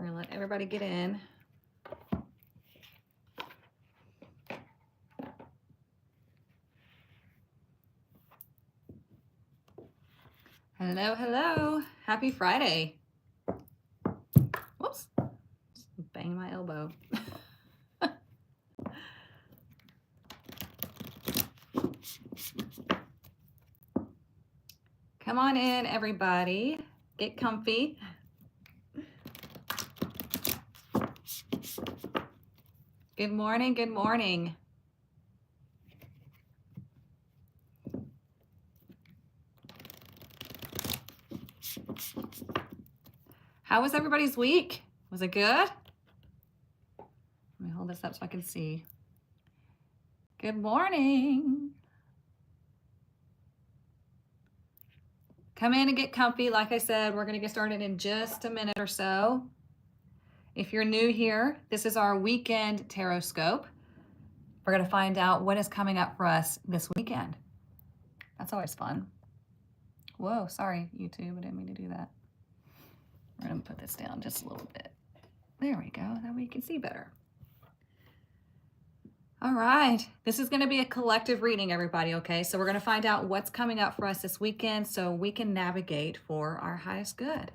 We're gonna let everybody get in. Hello, hello. Happy Friday. Whoops. Just banged my elbow. Come on in, everybody. Get comfy. Good morning, good morning. How was everybody's week? Was it good? Let me hold this up so I can see. Good morning. Come in and get comfy. Like I said, we're going to get started in just a minute or so. If you're new here, this is our weekend Tarotscope. We're going to find out what is coming up for us this weekend. That's always fun. Whoa, sorry, YouTube. I didn't mean to do that. We're going to put this down just a little bit. There we go. That way you can see better. All right. This is going to be a collective reading, everybody, okay? So we're going to find out what's coming up for us this weekend so we can navigate for our highest good.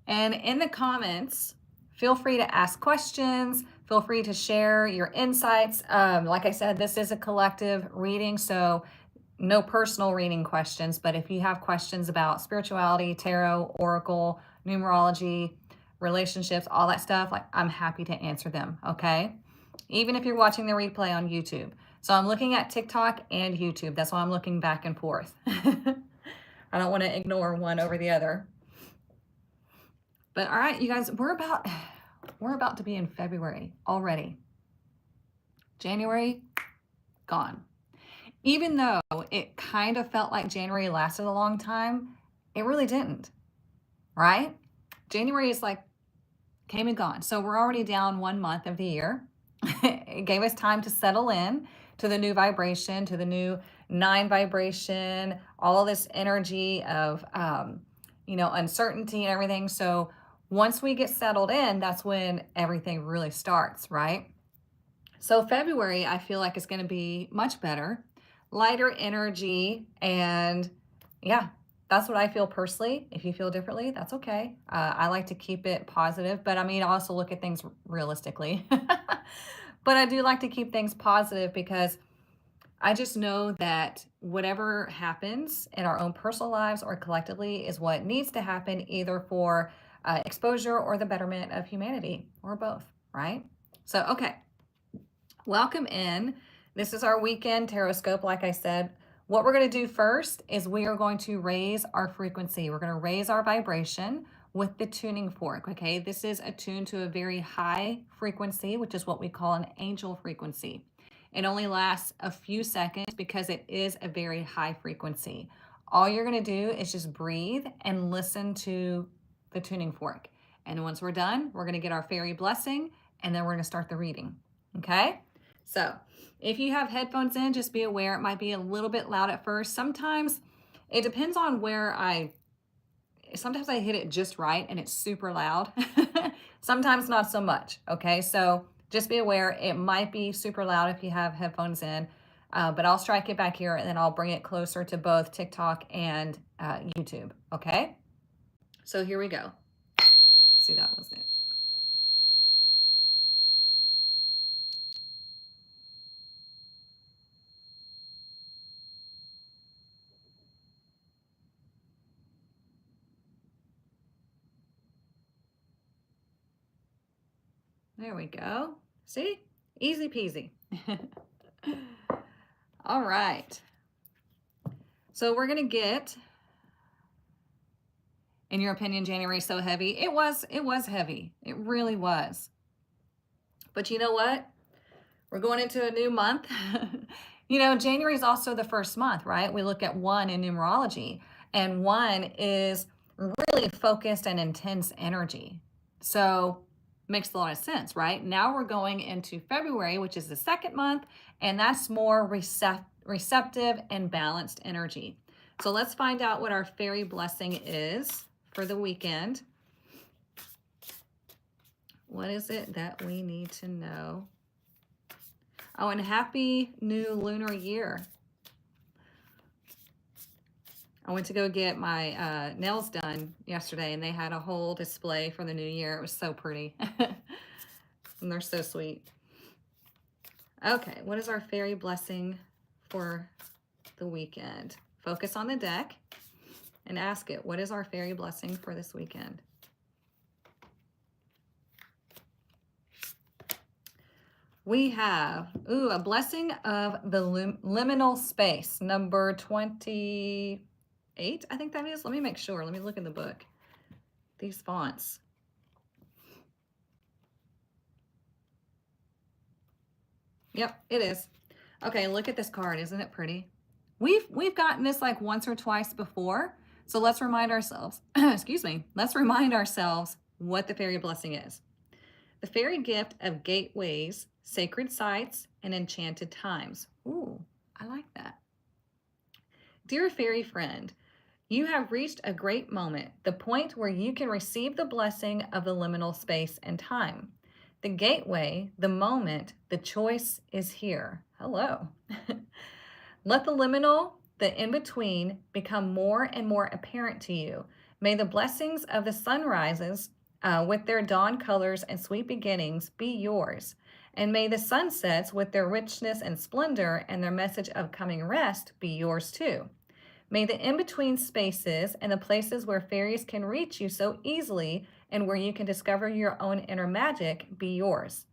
And in the comments, feel free to ask questions. Feel free to share your insights. Like I said, this is a collective reading, so no personal reading questions. But if you have questions about spirituality, tarot, oracle, numerology, relationships, all that stuff, like I'm happy to answer them, okay? Even if you're watching the replay on YouTube. So I'm looking at TikTok and YouTube. That's why I'm looking back and forth. I don't want to ignore one over the other. But all right, you guys, we're about to be in February already. January, gone. Even though it kind of felt like January lasted a long time, it really didn't, right? January is like came and gone. So we're already down 1 month of the year. It gave us time to settle in to the new vibration, to the new 9 vibration, all this energy of, uncertainty and everything. So once we get settled in, that's when everything really starts, right? So February, I feel like it's going to be much better, lighter energy, and yeah, that's what I feel personally. If you feel differently, that's okay. I like to keep it positive, but I mean, I also look at things realistically. But I do like to keep things positive because I just know that whatever happens in our own personal lives or collectively is what needs to happen, either for exposure or the betterment of humanity, or both, right? So, okay, welcome in. This is our weekend Tarotscope, like I said. What we're going to do first is we are going to raise our frequency. We're going to raise our vibration with the tuning fork, okay? This is attuned to a very high frequency, which is what we call an angel frequency. It only lasts a few seconds because it is a very high frequency. All you're going to do is just breathe and listen to the tuning fork. And once we're done, we're going to get our fairy blessing, and then we're going to start the reading, okay? So if you have headphones in, just be aware it might be a little bit loud at first. Sometimes it depends on sometimes I hit it just right and it's super loud. Sometimes not so much, okay? So just be aware it might be super loud if you have headphones in, but I'll strike it back here and then I'll bring it closer to both TikTok and YouTube, okay? So here we go. See, that wasn't it. There we go. See? Easy peasy. All right. So we're going to get, in your opinion, January so heavy? It was heavy. It really was. But you know what? We're going into a new month. January is also the first month, right? We look at 1 in numerology, and 1 is really focused and intense energy. So makes a lot of sense, right? Now we're going into February, which is the 2nd month, and that's more receptive and balanced energy. So let's find out what our fairy blessing is for the weekend. What is it that we need to know? Oh, and happy new lunar year. I went to go get my nails done yesterday, and they had a whole display for the new year. It was so pretty. And they're so sweet. Okay, what is our fairy blessing for the weekend? Focus on the deck and ask it, what is our fairy blessing for this weekend? We have, a blessing of the liminal space, number 28, I think that is. Let me make sure. Let me look in the book. These fonts. Yep, it is. Okay, look at this card. Isn't it pretty? We've gotten this like once or twice before. So let's remind ourselves, excuse me, let's remind ourselves what the fairy blessing is. The fairy gift of gateways, sacred sites, and enchanted times. Ooh, I like that. Dear fairy friend, you have reached a great moment, the point where you can receive the blessing of the liminal space and time. The gateway, the moment, the choice is here. Hello. Let the liminal, the in-between, become more and more apparent to you. May the blessings of the sunrises with their dawn colors and sweet beginnings be yours. And may the sunsets with their richness and splendor and their message of coming rest be yours too. May the in-between spaces and the places where fairies can reach you so easily and where you can discover your own inner magic be yours.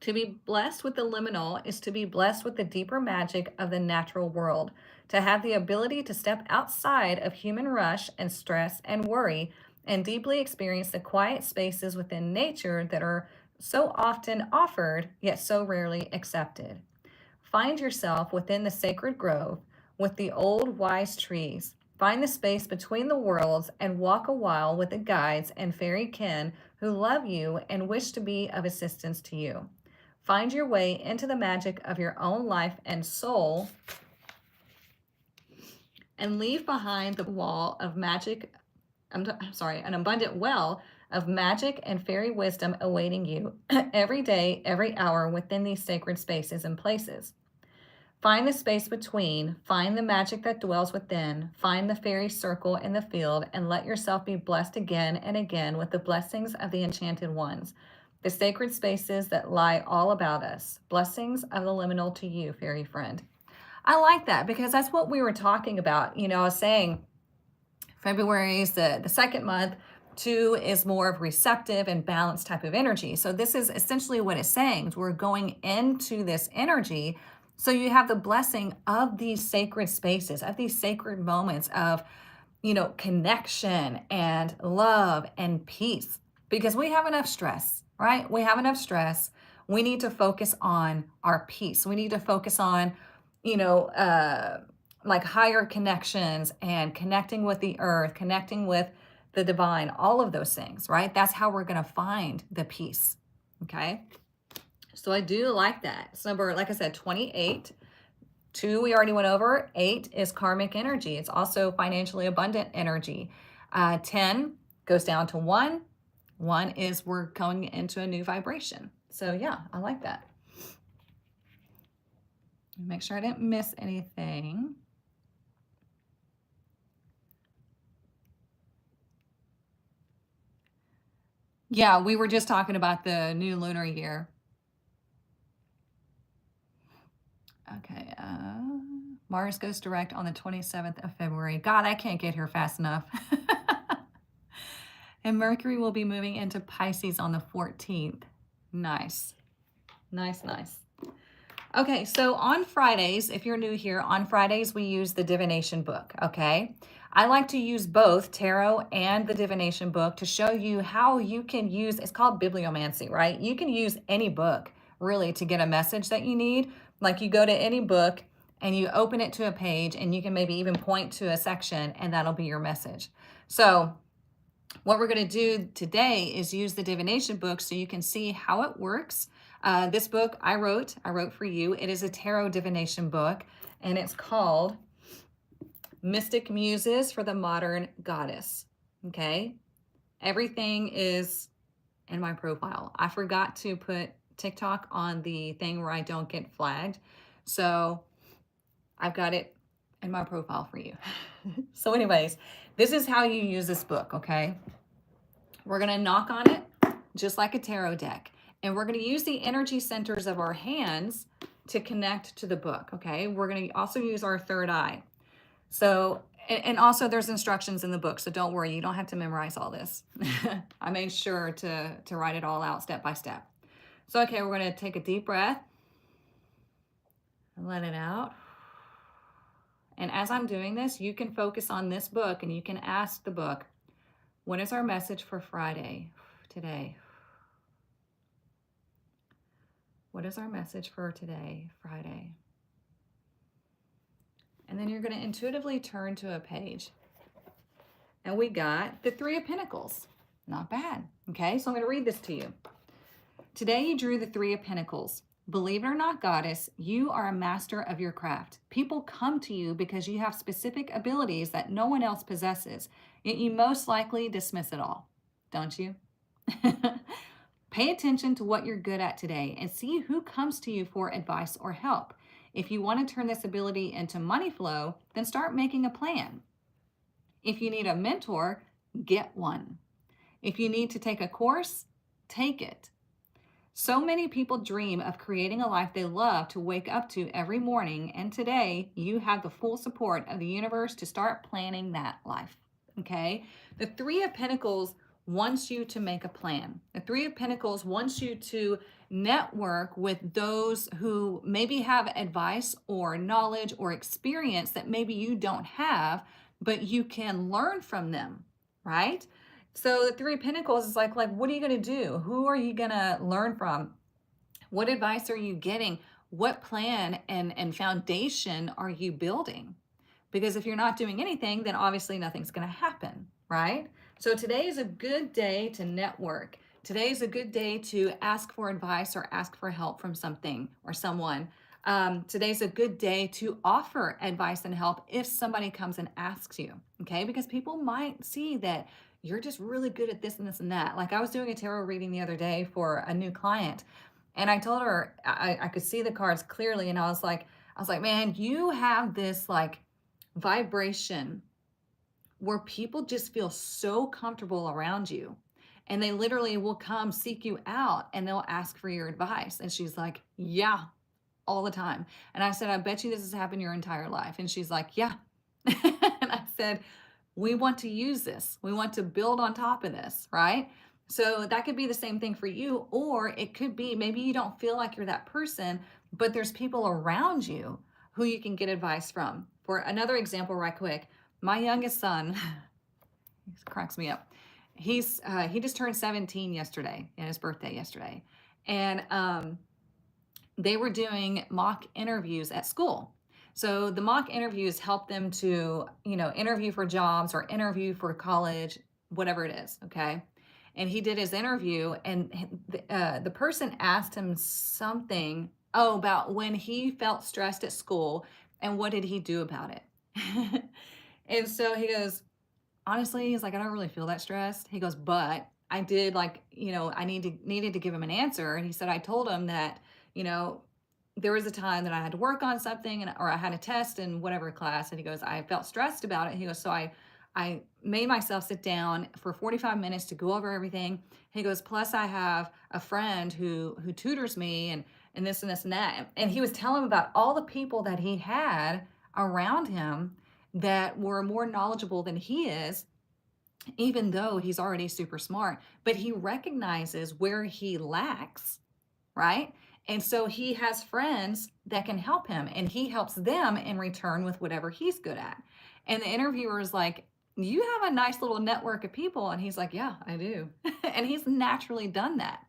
To be blessed with the liminal is to be blessed with the deeper magic of the natural world, to have the ability to step outside of human rush and stress and worry and deeply experience the quiet spaces within nature that are so often offered, yet so rarely accepted. Find yourself within the sacred grove with the old wise trees. Find the space between the worlds and walk a while with the guides and fairy kin who love you and wish to be of assistance to you. Find your way into the magic of your own life and soul and leave behind the wall of magic, an abundant well of magic and fairy wisdom awaiting you every day, every hour within these sacred spaces and places. Find the space between, find the magic that dwells within, find the fairy circle in the field, and let yourself be blessed again and again with the blessings of the enchanted ones, the sacred spaces that lie all about us. Blessings of the liminal to you, fairy friend. I like that because that's what we were talking about. You know, I was saying February is the second month. 2 is more of receptive and balanced type of energy. So this is essentially what it's saying. We're going into this energy. So you have the blessing of these sacred spaces, of these sacred moments of, connection and love and peace, because we have enough stress, right? We have enough stress. We need to focus on our peace. We need to focus on, like higher connections and connecting with the earth, connecting with the divine, all of those things, right? That's how we're going to find the peace. Okay. So I do like that. It's number, like I said, 28. 2, we already went over. 8 is karmic energy. It's also financially abundant energy. 10 goes down to 1. 1 is we're going into a new vibration. So yeah, I like that. Make sure I didn't miss anything. Yeah, we were just talking about the new lunar year. Okay, Mars goes direct on the 27th of February. God, I can't get here fast enough. And Mercury will be moving into Pisces on the 14th. Nice. Nice, nice. Okay, so on Fridays, if you're new here, on Fridays we use the divination book, okay? I like to use both tarot and the divination book to show you how you can use, it's called bibliomancy, right? You can use any book really to get a message that you need. Like you go to any book and you open it to a page and you can maybe even point to a section and that'll be your message. So what we're going to do today is use the divination book so you can see how it works. This book I wrote for you. It is a tarot divination book and it's called Mystic muses for the modern goddess. Okay. Everything is in my profile. I forgot to put TikTok on the thing where I don't get flagged. So I've got it in my profile for you. So anyways, this is how you use this book, okay? We're going to knock on it just like a tarot deck. And we're going to use the energy centers of our hands to connect to the book, okay? We're going to also use our third eye. So, and also there's instructions in the book, so don't worry, you don't have to memorize all this. I made sure to write it all out step by step. So, okay, we're going to take a deep breath and let it out. And as I'm doing this, you can focus on this book and you can ask the book, what is our message for Friday today? What is our message for today, Friday? And then you're going to intuitively turn to a page. And we got the Three of Pentacles. Not bad. Okay, so I'm going to read this to you. Today you drew the Three of Pentacles. Believe it or not, goddess, you are a master of your craft. People come to you because you have specific abilities that no one else possesses, yet you most likely dismiss it all. Don't you? Pay attention to what you're good at today and see who comes to you for advice or help. If you want to turn this ability into money flow, then start making a plan. If you need a mentor, get one. If you need to take a course, take it. So many people dream of creating a life they love to wake up to every morning, and today you have the full support of the universe to start planning that life, okay? The Three of Pentacles wants you to make a plan. The Three of Pentacles wants you to network with those who maybe have advice or knowledge or experience that maybe you don't have, but you can learn from them, right? So the Three of Pentacles is like what are you going to do? Who are you going to learn from? What advice are you getting? What plan and foundation are you building? Because if you're not doing anything, then obviously nothing's going to happen, right? So today is a good day to network. Today is a good day to ask for advice or ask for help from something or someone. Today's a good day to offer advice and help if somebody comes and asks you, okay? Because people might see that you're just really good at this and this and that. Like I was doing a tarot reading the other day for a new client, and I told her I could see the cards clearly, and I was like, man, you have this like vibration where people just feel so comfortable around you, and they literally will come seek you out and they'll ask for your advice. And she's like, yeah, all the time. And I said, I bet you this has happened your entire life. And she's like, yeah. And I said, we want to use this. We want to build on top of this, right? So that could be the same thing for you, or it could be maybe you don't feel like you're that person, but there's people around you who you can get advice from. For another example, right quick, my youngest son, he cracks me up. He just turned 17 yesterday, and his birthday yesterday, and they were doing mock interviews at school. So the mock interviews help them to, interview for jobs or interview for college, whatever it is, okay? And he did his interview, and the person asked him something, about when he felt stressed at school and what did he do about it. And so he goes, honestly, he's like, I don't really feel that stressed. He goes, but I did I needed to give him an answer. And he said, I told him that, there was a time that I had to work on something or I had a test in whatever class. And he goes, I felt stressed about it. He goes, so I made myself sit down for 45 minutes to go over everything. He goes, plus I have a friend who tutors me and this and this and that. And he was telling him about all the people that he had around him that were more knowledgeable than he is, even though he's already super smart, but he recognizes where he lacks, right? And so he has friends that can help him, and he helps them in return with whatever he's good at. And the interviewer is like, you have a nice little network of people. And he's like, yeah, I do. And he's naturally done that.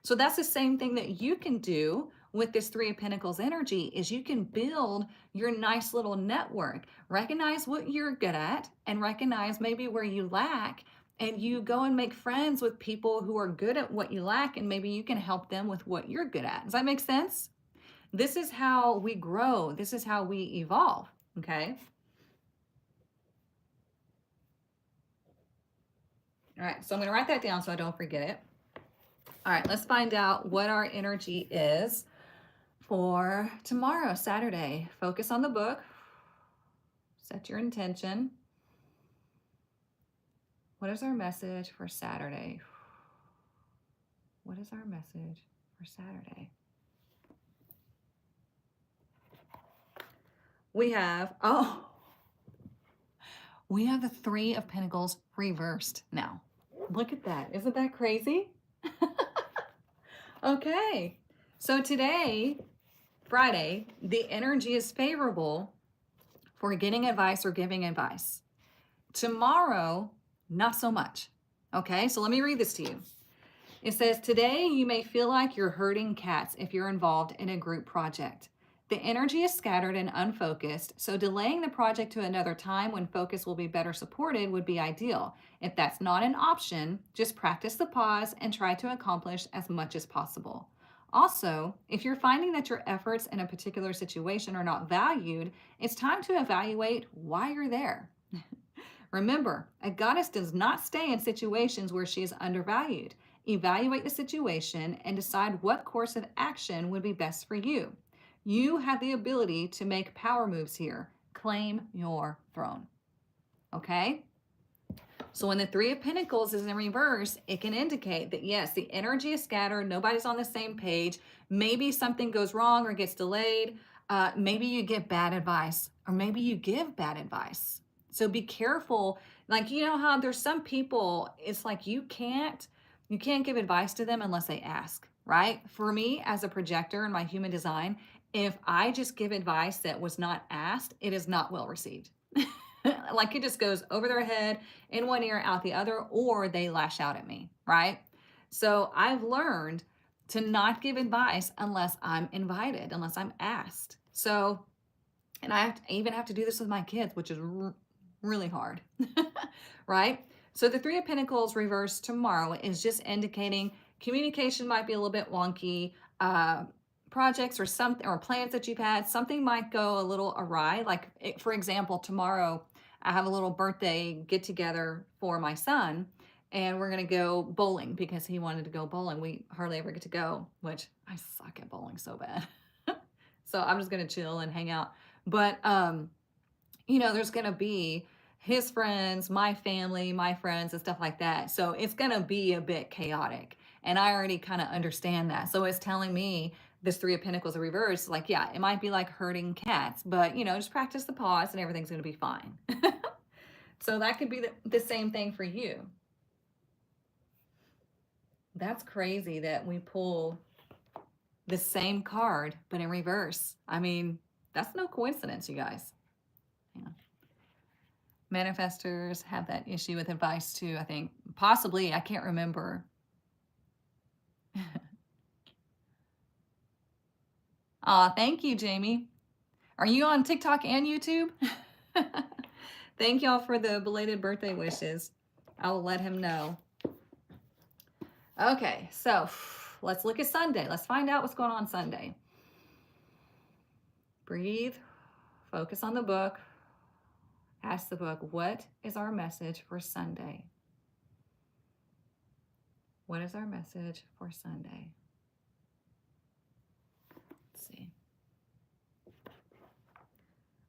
So that's the same thing that you can do with this Three of Pentacles energy is you can build your nice little network. Recognize what you're good at and recognize maybe where you lack, and you go and make friends with people who are good at what you lack, and maybe you can help them with what you're good at. Does that make sense? This is how we grow. This is how we evolve, okay? All right, so I'm going to write that down so I don't forget it. All right, let's find out what our energy is for tomorrow, Saturday. Focus on the book. Set your intention. What is our message for Saturday? What is our message for Saturday? We have, we have the Three of Pentacles reversed now. Look at that. Isn't that crazy? Okay. So today, Friday, the energy is favorable for getting advice or giving advice. Tomorrow, not so much. Okay, so let me read this to you. It says, today you may feel like you're herding cats if you're involved in a group project. The energy is scattered and unfocused, so delaying the project to another time when focus will be better supported would be ideal. If that's not an option, just practice the pause and try to accomplish as much as possible. Also, if you're finding that your efforts in a particular situation are not valued, it's time to evaluate why you're there. Remember, a goddess does not stay in situations where she is undervalued. Evaluate the situation and decide what course of action would be best for you. You have the ability to make power moves here. Claim your throne. Okay? So when the Three of Pentacles is in reverse, it can indicate that yes, the energy is scattered. Nobody's on the same page. Maybe something goes wrong or gets delayed. Maybe you get bad advice, or maybe you give bad advice. So be careful. Like, you know how there's some people, it's like you can't give advice to them unless they ask, right? For me, as a projector in my human design, if I just give advice that was not asked, it is not well received. Like it just goes over their head, in one ear, out the other, or they lash out at me, right? So I've learned to not give advice unless I'm invited, unless I'm asked. So, and I even have to do this with my kids, which is really hard, right? So the Three of Pentacles reversed tomorrow is just indicating communication might be a little bit wonky. Projects or something, or plans that you've had, something might go a little awry. Like, for example, tomorrow I have a little birthday get together for my son, and we're going to go bowling because he wanted to go bowling. We hardly ever get to go, which I suck at bowling so bad. So I'm just going to chill and hang out. But, you know, there's going to be his friends, my family, my friends, and stuff like that. So it's going to be a bit chaotic. And I already kind of understand that. So it's telling me this Three of Pentacles in reverse, like, yeah, it might be like herding cats, but, you know, just practice the pause and everything's going to be fine. So that could be the same thing for you. That's crazy that we pull the same card, but in reverse. I mean, that's no coincidence, you guys. Yeah. Manifestors have that issue with advice too, I think. Possibly, I can't remember. Aw, thank you, Jamie. Are you on TikTok and YouTube? Thank y'all for the belated birthday wishes. I'll let him know. Okay, so let's look at Sunday. Let's find out what's going on Sunday. Breathe. Focus on the book. Ask the book, what is our message for Sunday? What is our message for Sunday? Let's see.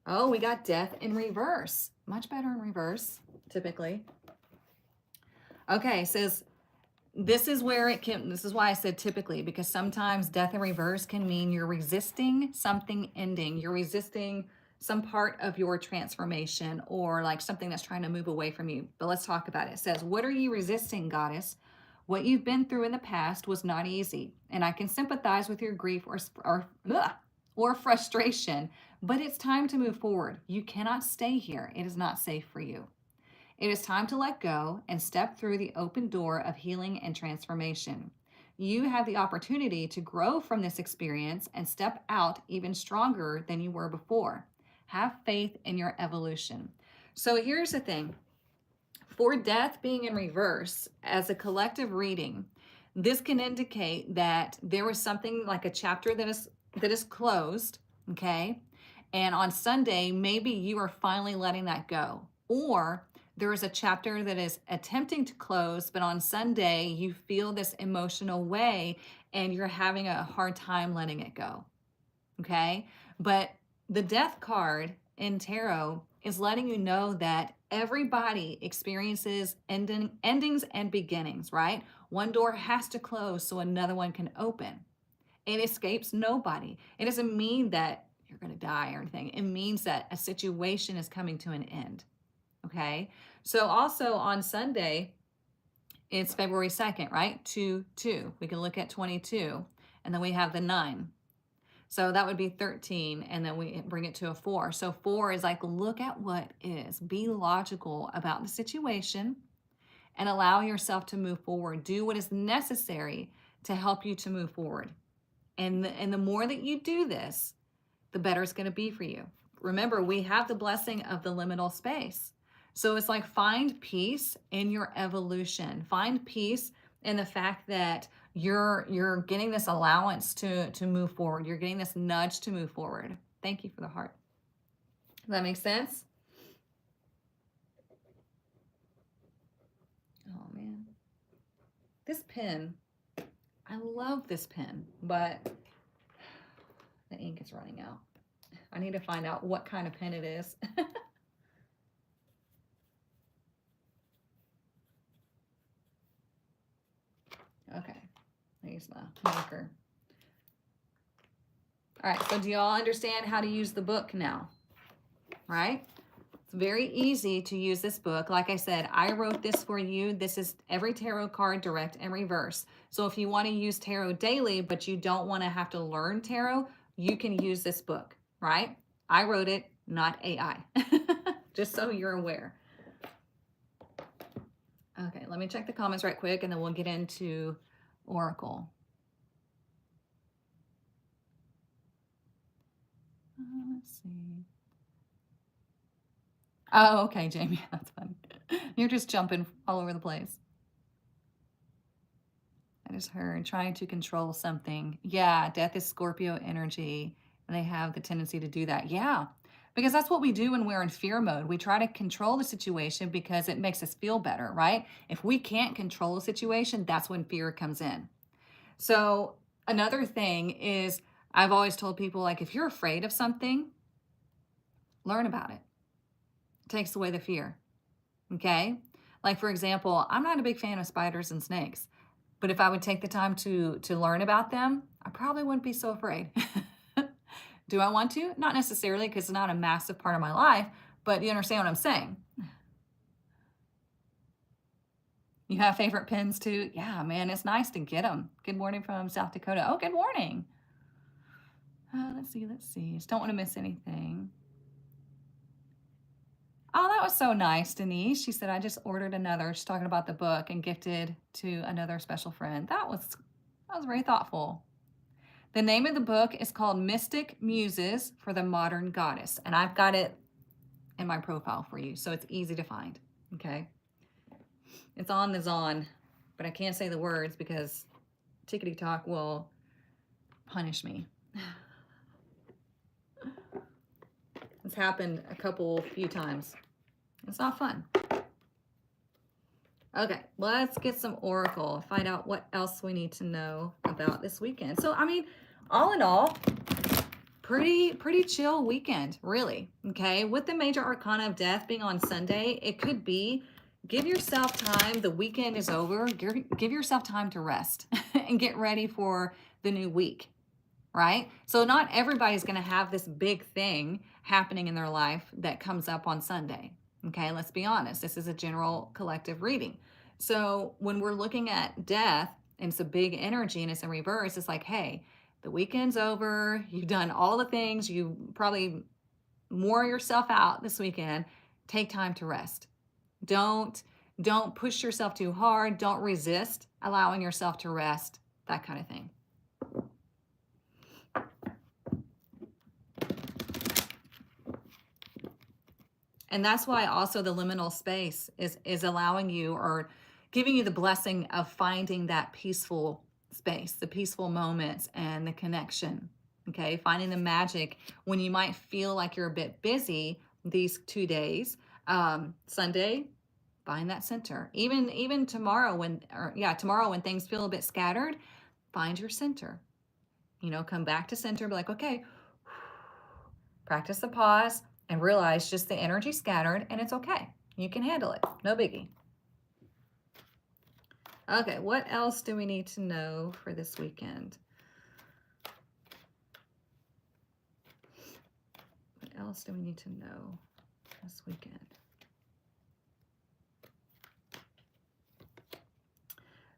Oh, we got death in reverse. Much better in reverse, typically. Okay, it says, this is where it can, this is why I said typically, because sometimes death in reverse can mean you're resisting something ending. You're resisting some part of your transformation, or like something that's trying to move away from you. But let's talk about it. It says, what are you resisting, goddess? What you've been through in the past was not easy, and I can sympathize with your grief or frustration, but it's time to move forward. You cannot stay here. It is not safe for you. It is time to let go and step through the open door of healing and transformation. You have the opportunity to grow from this experience and step out even stronger than you were before. Have faith in your evolution. So here's the thing. For death being in reverse, as a collective reading, this can indicate that there was something like a chapter that is closed, okay? And on Sunday, maybe you are finally letting that go. Or there is a chapter that is attempting to close, but on Sunday, you feel this emotional way and you're having a hard time letting it go. Okay. But the death card in tarot is letting you know that everybody experiences endings and beginnings, right? One door has to close so another one can open. It escapes nobody. It doesn't mean that you're going to die or anything. It means that a situation is coming to an end. Okay. So also on Sunday, it's February 2nd, right? 2-2. We can look at 22. And then we have the 9. So that would be 13. And then we bring it to a 4. So 4 is like, look at what is. Be logical about the situation and allow yourself to move forward. Do what is necessary to help you to move forward. And the more that you do this, the better it's going to be for you. Remember, we have the blessing of the liminal space. So it's like, find peace in your evolution. Find peace in the fact that you're getting this allowance to move forward. You're getting this nudge to move forward. Thank you for the heart. Does that make sense? Oh man. This pen, I love this pen, but the ink is running out. I need to find out what kind of pen it is. Okay, I use my marker. All right, so do y'all understand how to use the book now? Right? It's very easy to use this book. Like I said, I wrote this for you. This is every tarot card, direct and reverse. So if you want to use tarot daily, but you don't want to have to learn tarot, you can use this book, right? I wrote it, not AI, just so you're aware. Okay, let me check the comments right quick, and then we'll get into Oracle. Let's see. Oh, okay, Jamie, that's funny. You're just jumping all over the place. I just heard trying to control something. Yeah, death is Scorpio energy, and they have the tendency to do that. Yeah, because that's what we do when we're in fear mode. We try to control the situation because it makes us feel better, right? If we can't control a situation, that's when fear comes in. So another thing is, I've always told people, like, if you're afraid of something, learn about it. It takes away the fear. Okay? Like, for example, I'm not a big fan of spiders and snakes, but if I would take the time to learn about them, I probably wouldn't be so afraid. Do I want to? Not necessarily, because it's not a massive part of my life, but you understand what I'm saying. You have favorite pens too? Yeah, man, it's nice to get them. Good morning from South Dakota. Oh, good morning. Let's see. Just don't want to miss anything. Oh, that was so nice, Denise. She said, I just ordered another. She's talking about the book and gifted to another special friend. That was very thoughtful. The name of the book is called Mystic Muses for the Modern Goddess. And I've got it in my profile for you, so it's easy to find, okay? It's on the Zon, but I can't say the words because Tickety Talk will punish me. It's happened a few times. It's not fun. Okay, let's get some Oracle. Find out what else we need to know about this weekend. So, I mean, all in all, pretty chill weekend, really. Okay, with the major arcana of death being on Sunday, it could be, give yourself time. The weekend is over. Give yourself time to rest and get ready for the new week, right? So not everybody's going to have this big thing happening in their life that comes up on Sunday. Okay, let's be honest. This is a general collective reading. So when we're looking at death and it's a big energy and it's in reverse, it's like, hey, the weekend's over. You've done all the things. You probably wore yourself out this weekend. Take time to rest. Don't push yourself too hard. Don't resist allowing yourself to rest, that kind of thing. And that's why also the liminal space is allowing you, or giving you the blessing of finding that peaceful space, the peaceful moments and the connection, okay? Finding the magic when you might feel like you're a bit busy these 2 days, Sunday, Find that center. Even tomorrow tomorrow when things feel a bit scattered, find your center. You know, come back to center, be like, okay, practice the pause and realize just the energy scattered, and it's okay. You can handle it. No biggie. Okay, what else do we need to know for this weekend? What else do we need to know this weekend?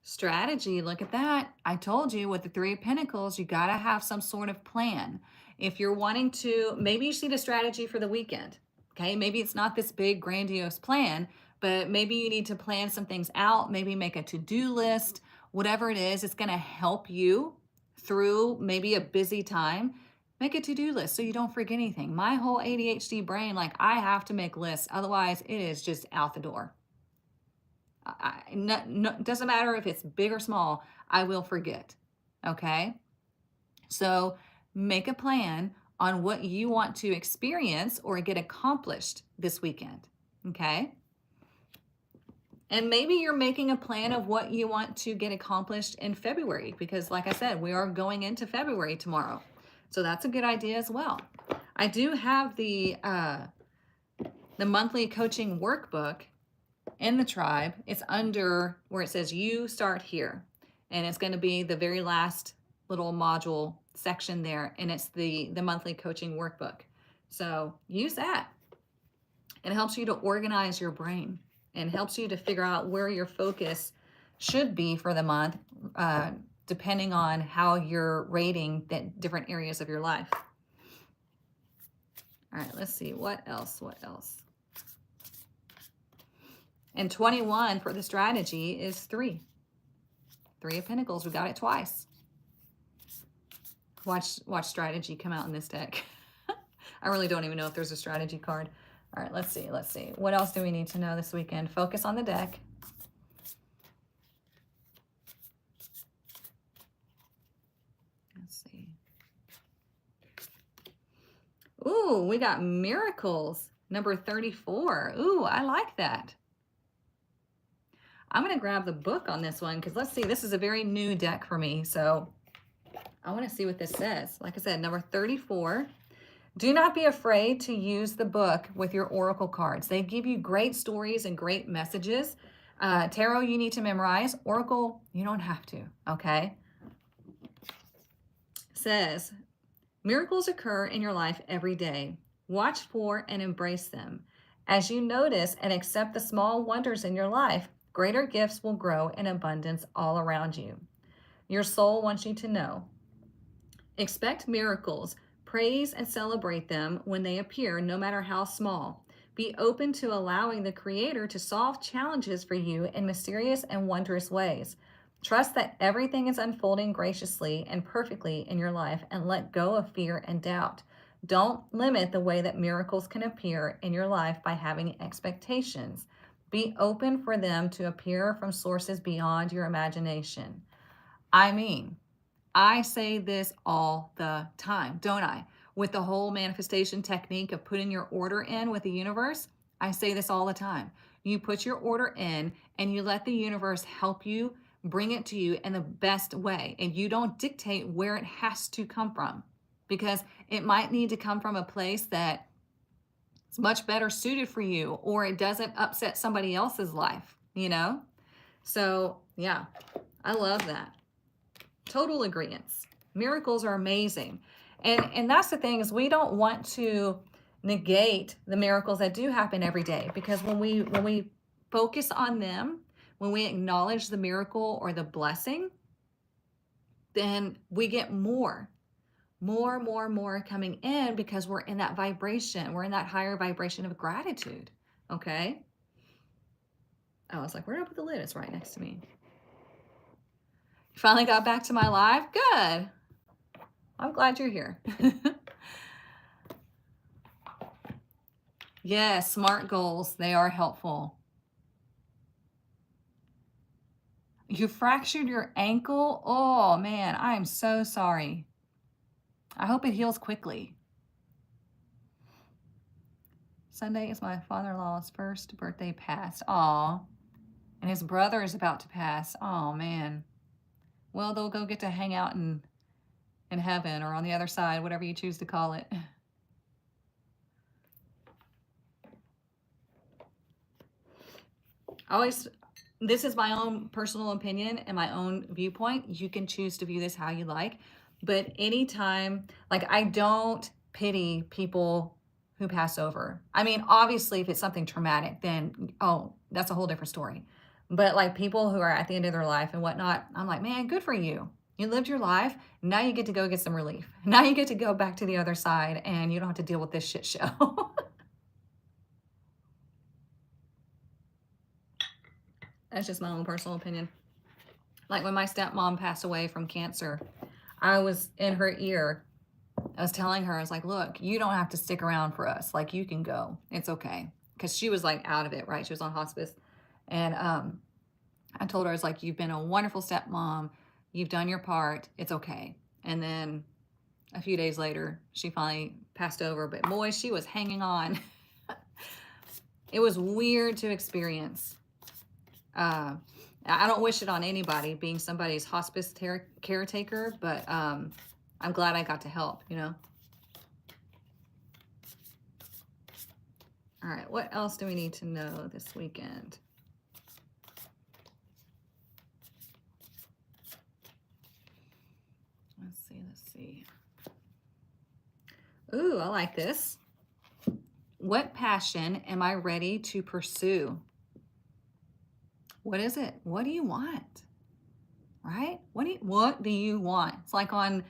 Strategy, look at that. I told you with the Three of Pentacles, you got to have some sort of plan. If you're wanting to, maybe you need a strategy for the weekend. Okay, maybe it's not this big grandiose plan, but maybe you need to plan some things out, maybe make a to-do list, whatever it is, it's going to help you through maybe a busy time. Make a to-do list so you don't forget anything. My whole ADHD brain, like, I have to make lists, otherwise it is just out the door. Doesn't matter if it's big or small, I will forget. Okay, so make a plan on what you want to experience or get accomplished this weekend. Okay, and maybe you're making a plan of what you want to get accomplished in February, because like I said, we are going into February tomorrow, so that's a good idea as well. I do have the monthly coaching workbook in the tribe. It's under where it says you start here, and it's going to be the very last little module section there, and it's the monthly coaching workbook. So use that. It helps you to organize your brain and helps you to figure out where your focus should be for the month, depending on how you're rating the different areas of your life. All right, let's see, what else? And 21 for the strategy is 3. 3 of Pentacles. We got it twice. Watch strategy come out in this deck. I really don't even know if there's a strategy card. All right, let's see. What else do we need to know this weekend? Focus on the deck. Let's see. Ooh, we got miracles. Number 34. Ooh, I like that. I'm going to grab the book on this one because let's see, this is a very new deck for me. So I want to see what this says. Like I said, number 34. Do not be afraid to use the book with your oracle cards. They give you great stories and great messages. Tarot, you need to memorize. Oracle, you don't have to, okay? Says, miracles occur in your life every day. Watch for and embrace them. As you notice and accept the small wonders in your life, greater gifts will grow in abundance all around you. Your soul wants you to know. Expect miracles. Praise and celebrate them when they appear, no matter how small. Be open to allowing the Creator to solve challenges for you in mysterious and wondrous ways. Trust that everything is unfolding graciously and perfectly in your life, and let go of fear and doubt. Don't limit the way that miracles can appear in your life by having expectations. Be open for them to appear from sources beyond your imagination. I mean, I say this all the time, don't I? With the whole manifestation technique of putting your order in with the universe, I say this all the time. You put your order in and you let the universe help you bring it to you in the best way. And you don't dictate where it has to come from, because it might need to come from a place that it's much better suited for you, or it doesn't upset somebody else's life, you know? So yeah, I love that. Total agreements. Miracles are amazing. And that's the thing, is we don't want to negate the miracles that do happen every day, because when we focus on them, when we acknowledge the miracle or the blessing, then we get more coming in, because we're in that vibration. We're in that higher vibration of gratitude. Okay. Oh, I was like, where did I put the lid? It's right next to me. Finally got back to my live. Good. I'm glad you're here. Yes, SMART goals. They are helpful. You fractured your ankle. Oh man, I am so sorry. I hope it heals quickly. Sunday is my father-in-law's first birthday pass. Aw. And his brother is about to pass. Oh, man. Well, they'll go get to hang out in heaven or on the other side, whatever you choose to call it. Always, this is my own personal opinion and my own viewpoint. You can choose to view this how you like. But anytime, like, I don't pity people who pass over. I mean, obviously, if it's something traumatic, then, oh, that's a whole different story. But like people who are at the end of their life and whatnot, I'm like, man, good for you. You lived your life. Now you get to go get some relief. Now you get to go back to the other side and you don't have to deal with this shit show. That's just my own personal opinion. Like when my stepmom passed away from cancer, I was in her ear. I was telling her, I was like, look, you don't have to stick around for us. Like, you can go. It's okay. Because she was like out of it, right? She was on hospice. And I told her, I was like, you've been a wonderful stepmom. You've done your part. It's okay. And then a few days later, she finally passed over. But boy, she was hanging on. It was weird to experience. I don't wish it on anybody, being somebody's hospice caretaker, but I'm glad I got to help, you know. All right, what else do we need to know this weekend? Let's see. Ooh, I like this. What passion am I ready to pursue? What is it? What do you want? Right? What do you want? It's like on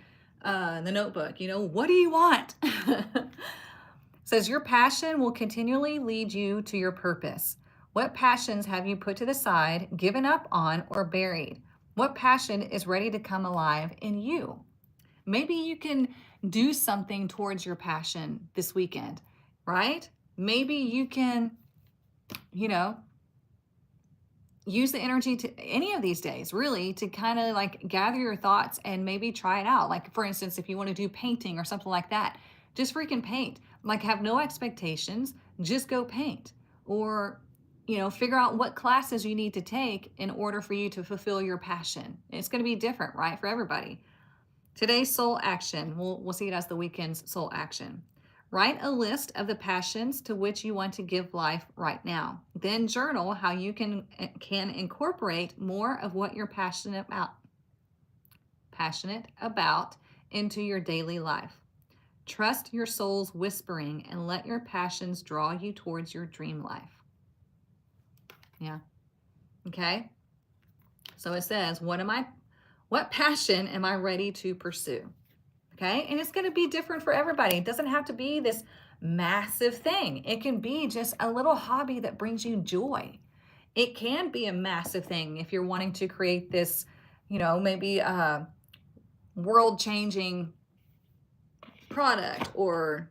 the Notebook, you know, what do you want? Says your passion will continually lead you to your purpose. What passions have you put to the side, given up on, or buried? What passion is ready to come alive in you? Maybe you can do something towards your passion this weekend, right? Maybe you can, you know, use the energy to any of these days, really, to kind of like gather your thoughts and maybe try it out. Like, for instance, if you want to do painting or something like that, just freaking paint. Like, have no expectations, just go paint. Or, you know, figure out what classes you need to take in order for you to fulfill your passion. It's going to be different, right, for everybody. Today's soul action, we'll see it as the weekend's soul action. Write a list of the passions to which you want to give life right now. Then journal how you can incorporate more of what you're passionate about into your daily life. Trust your soul's whispering and let your passions draw you towards your dream life. Yeah. Okay. So it says, what passion am I ready to pursue? Okay. And it's going to be different for everybody. It doesn't have to be this massive thing. It can be just a little hobby that brings you joy. It can be a massive thing if you're wanting to create this, you know, maybe a world-changing product or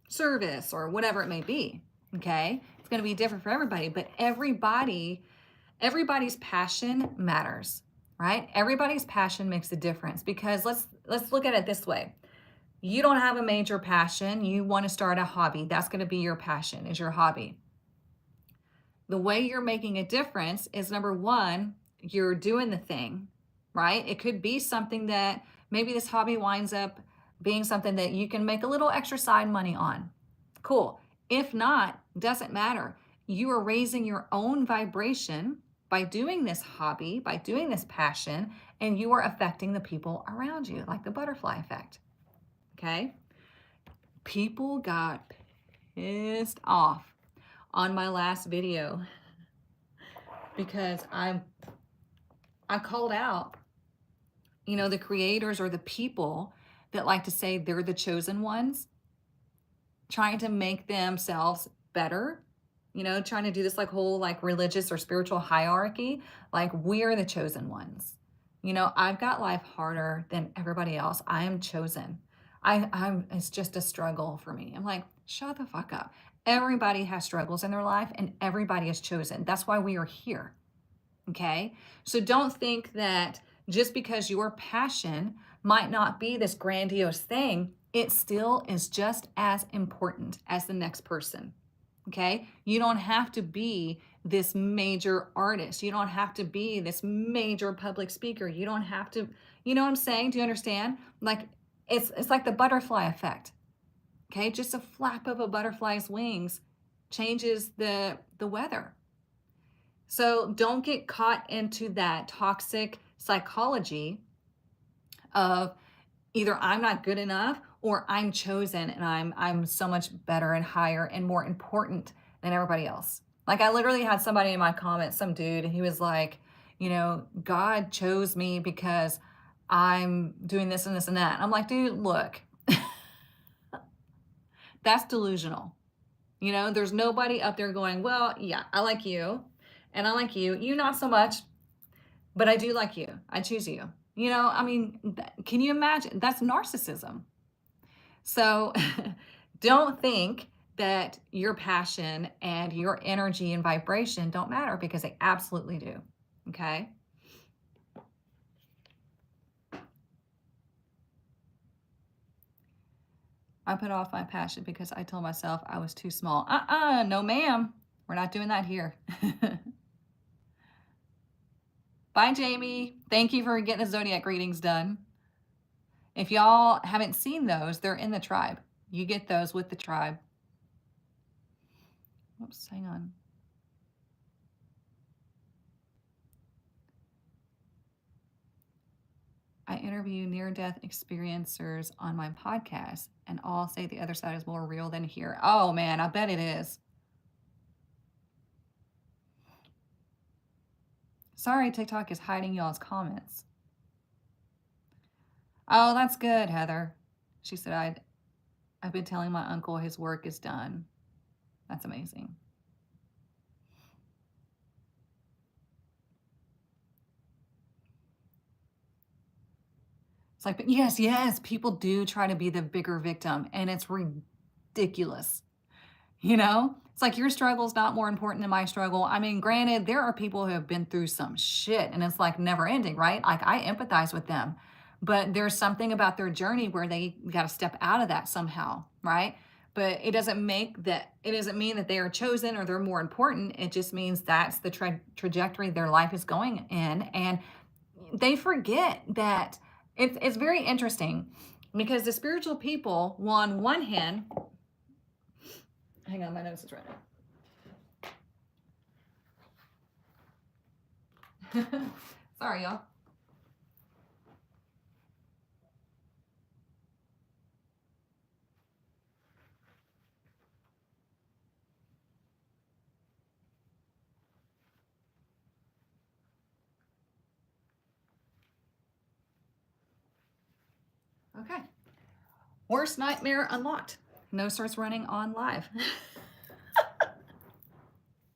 service or whatever it may be. Okay. It's going to be different for everybody, but everybody's passion matters. Right? Everybody's passion makes a difference, because let's look at it this way. You don't have a major passion. You want to start a hobby. That's going to be your passion, is your hobby. The way you're making a difference is, number one, you're doing the thing, right? It could be something that maybe this hobby winds up being something that you can make a little extra side money on. Cool. If not, doesn't matter. You are raising your own vibration by doing this hobby, by doing this passion, and you are affecting the people around you, like the butterfly effect. Okay? People got pissed off on my last video because I called out, you know, the creators or the people that like to say they're the chosen ones, trying to make themselves better. You know, trying to do this like whole like religious or spiritual hierarchy, like we're the chosen ones. You know, I've got life harder than everybody else. I am chosen. It's just a struggle for me. I'm like, shut the fuck up. Everybody has struggles in their life and everybody is chosen. That's why we are here. Okay. So don't think that just because your passion might not be this grandiose thing, it still is just as important as the next person. Okay. You don't have to be this major artist. You don't have to be this major public speaker. You don't have to, you know what I'm saying? Do you understand? Like it's like the butterfly effect. Okay. Just a flap of a butterfly's wings changes the weather. So don't get caught into that toxic psychology of either I'm not good enough or I'm chosen and I'm so much better and higher and more important than everybody else. Like I literally had somebody in my comments, some dude, he was like, you know, God chose me because I'm doing this and this and that. I'm like, dude, look, that's delusional. You know, there's nobody up there going, well, yeah, I like you and I like you. You not so much, but I do like you. I choose you. You know, I mean, can you imagine? That's narcissism. So don't think that your passion and your energy and vibration don't matter because they absolutely do. Okay. I put off my passion because I told myself I was too small. No, ma'am. We're not doing that here. Bye, Jamie. Thank you for getting the zodiac readings done. If y'all haven't seen those, they're in the tribe. You get those with the tribe. Oops, hang on. I interview near-death experiencers on my podcast, and all say the other side is more real than here. Oh man, I bet it is. Sorry, TikTok is hiding y'all's comments. Oh, that's good, Heather. She said, I've been telling my uncle his work is done. That's amazing. It's like, but yes, people do try to be the bigger victim, and it's ridiculous. You know, it's like your struggle is not more important than my struggle. I mean, granted, there are people who have been through some shit and it's like never ending, right? Like I empathize with them, but there's something about their journey where they got to step out of that somehow, right? But it doesn't mean that they are chosen or they're more important. It just means that's the trajectory their life is going in. And they forget that it's very interesting because the spiritual people, on one hand, hang on, my nose is running. Sorry, y'all. Okay. Worst nightmare unlocked. Nose starts running on live.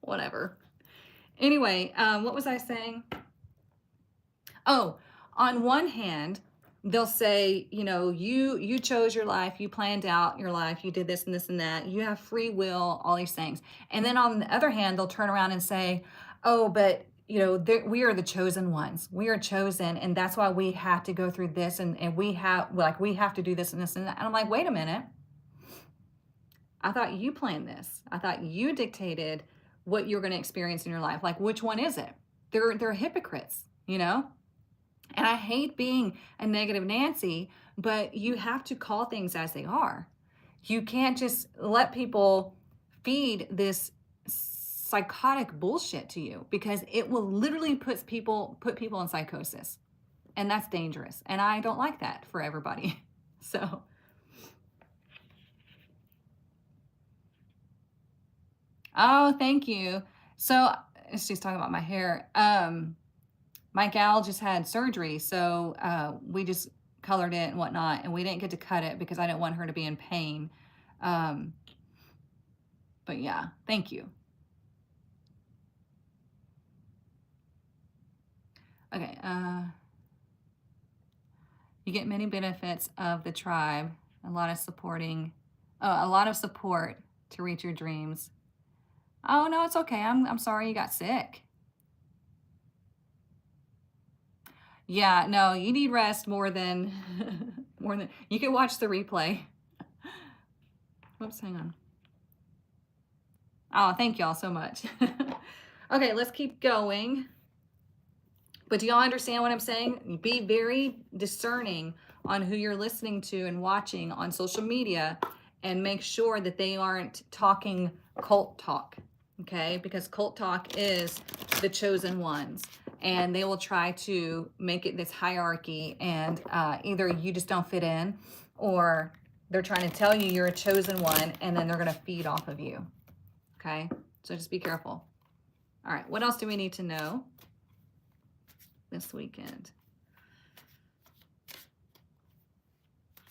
Whatever. Anyway, what was I saying? Oh, on one hand, they'll say, you know, you chose your life, you planned out your life, you did this and this and that, you have free will, all these things. And then on the other hand, they'll turn around and say, oh, but you know, we are the chosen ones. We are chosen, and that's why we have to go through this, and we have to do this and this and that. And I'm like, wait a minute. I thought you planned this. I thought you dictated what you're going to experience in your life. Like, which one is it? They're hypocrites, you know? And I hate being a negative Nancy, but you have to call things as they are. You can't just let people feed this psychotic bullshit to you because it will literally put people in psychosis. And that's dangerous. And I don't like that for everybody. So, oh, thank you. So, she's talking about my hair. My gal just had surgery, so we just colored it and whatnot, and we didn't get to cut it because I didn't want her to be in pain. Um, but yeah, thank you. Okay, you get many benefits of the tribe, a lot of a lot of support to reach your dreams. Oh no, it's okay. I'm sorry you got sick. Yeah, no, you need rest more than more than you can watch the replay. Whoops, hang on. Oh, thank y'all so much. Okay, let's keep going. But do y'all understand what I'm saying? Be very discerning on who you're listening to and watching on social media, and make sure that they aren't talking cult talk, okay? Because cult talk is the chosen ones, and they will try to make it this hierarchy, and either you just don't fit in, or they're trying to tell you you're a chosen one, and then they're going to feed off of you, okay? So just be careful. All right, what else do we need to know this weekend?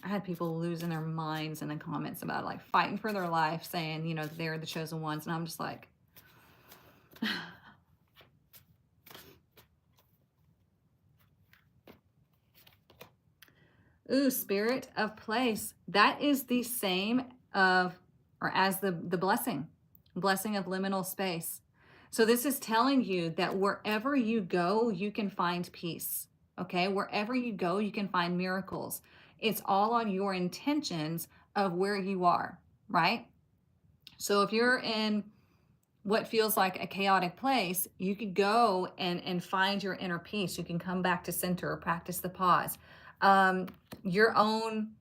I had people losing their minds in the comments about like fighting for their life, saying, you know, they're the chosen ones. And I'm just like, ooh, spirit of place. That is the same of, or as the blessing of liminal space. So this is telling you that wherever you go, you can find peace. Okay. Wherever you go, you can find miracles. It's all on your intentions of where you are, right? So if you're in what feels like a chaotic place, you could go and find your inner peace. You can come back to center or practice the pause. Your own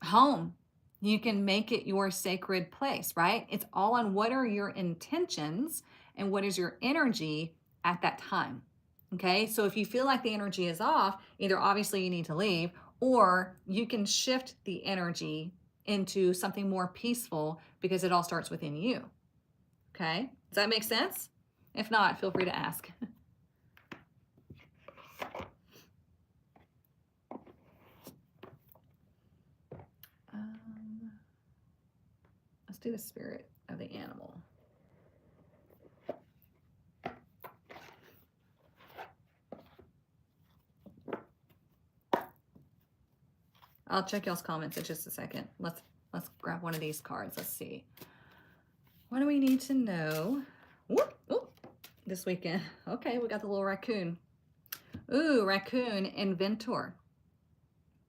home, you can make it your sacred place, right? It's all on what are your intentions and what is your energy at that time. Okay, so if you feel like the energy is off, either obviously you need to leave, or you can shift the energy into something more peaceful, because it all starts within you. Okay, does that make sense? If not, feel free to ask. Let's do the spirit of the animal. I'll check y'all's comments in just a second. Let's grab one of these cards. Let's see. What do we need to know? Ooh, this weekend. Okay, we got the little raccoon. Ooh, raccoon, inventor.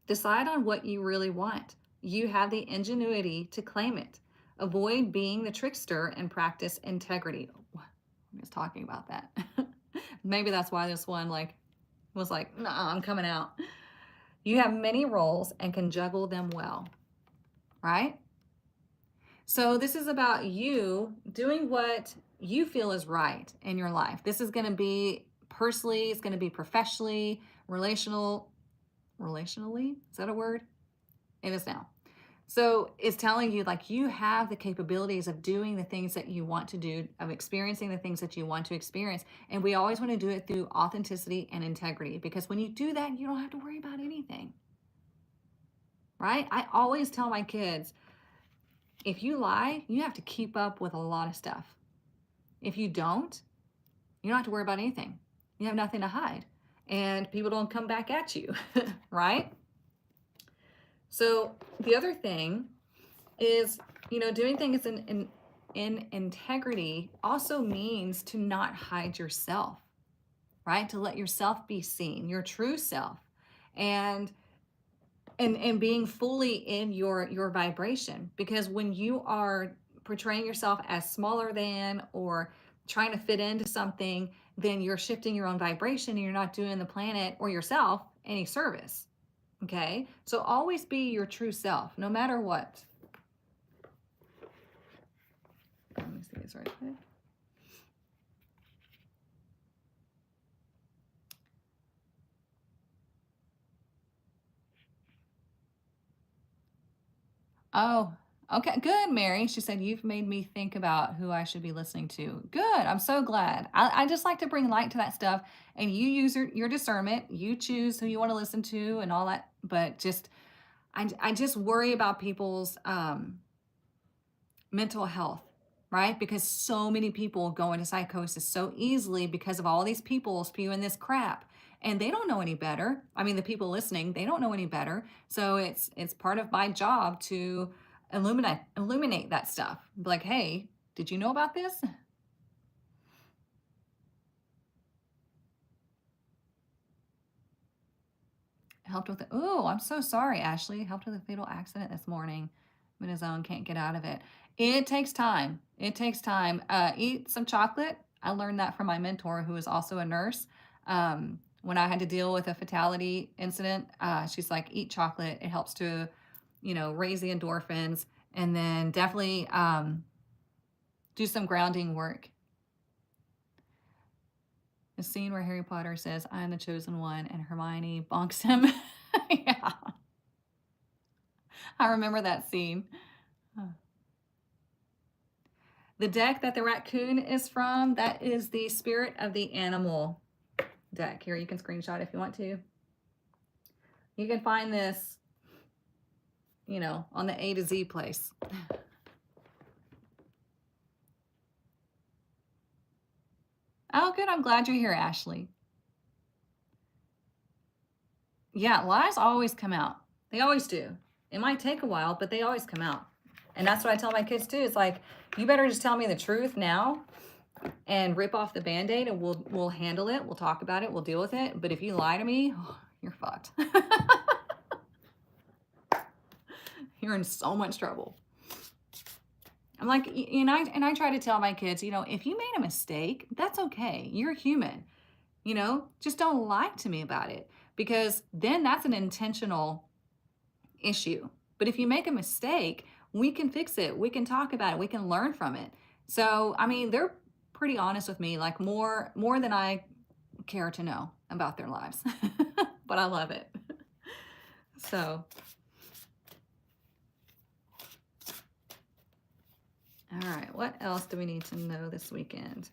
Decide on what you really want. You have the ingenuity to claim it. Avoid being the trickster and practice integrity. I'm just talking about that. Maybe that's why this one was like, nah, I'm coming out. You have many roles and can juggle them well, right? So this is about you doing what you feel is right in your life. This is going to be personally, it's going to be professionally, relationally. Is that a word? It is now. So it's telling you like you have the capabilities of doing the things that you want to do, of experiencing the things that you want to experience. And we always want to do it through authenticity and integrity, because when you do that, you don't have to worry about anything. Right? I always tell my kids, if you lie, you have to keep up with a lot of stuff. If you don't, you don't have to worry about anything. You have nothing to hide, and people don't come back at you, right? So the other thing is, you know, doing things in integrity also means to not hide yourself, right? To let yourself be seen, your true self, and being fully in your vibration. Because when you are portraying yourself as smaller than, or trying to fit into something, then you're shifting your own vibration, and you're not doing the planet or yourself any service. Okay, so always be your true self, no matter what. Let me see this right quick. Oh, okay. Good, Mary. She said, you've made me think about who I should be listening to. Good. I'm so glad. I just like to bring light to that stuff. And you use your discernment. You choose who you want to listen to and all that. But just, I just worry about people's mental health, right? Because so many people go into psychosis so easily because of all these people spewing this crap, and they don't know any better. I mean, the people listening, they don't know any better. So it's part of my job to illuminate that stuff. Like, hey, did you know about this? Helped with the, oh, I'm so sorry, Ashley. Helped with a fatal accident this morning. in his own, can't get out of it. It takes time. It takes time. Eat some chocolate. I learned that from my mentor, who is also a nurse. When I had to deal with a fatality incident, she's like, eat chocolate. It helps to, raise the endorphins. And then definitely do some grounding work. The scene where Harry Potter says, I am the chosen one, and Hermione bonks him. Yeah, I remember that scene. The deck that the raccoon is from, that is the Spirit of the Animal deck. Here, you can screenshot if you want to. You can find this, on the A to Z place. Oh, good. I'm glad you're here, Ashley. Yeah, lies always come out. They always do. It might take a while, but they always come out. And that's what I tell my kids too. It's like, you better just tell me the truth now and rip off the Band-Aid, and we'll handle it. We'll talk about it. We'll deal with it. But if you lie to me, you're fucked. You're in so much trouble. I'm like, and I try to tell my kids, if you made a mistake, that's okay. You're human. Just don't lie to me about it, because then that's an intentional issue. But if you make a mistake, we can fix it. We can talk about it. We can learn from it. So, I mean, they're pretty honest with me, like more than I care to know about their lives. But I love it. So, all right, what else do we need to know this weekend?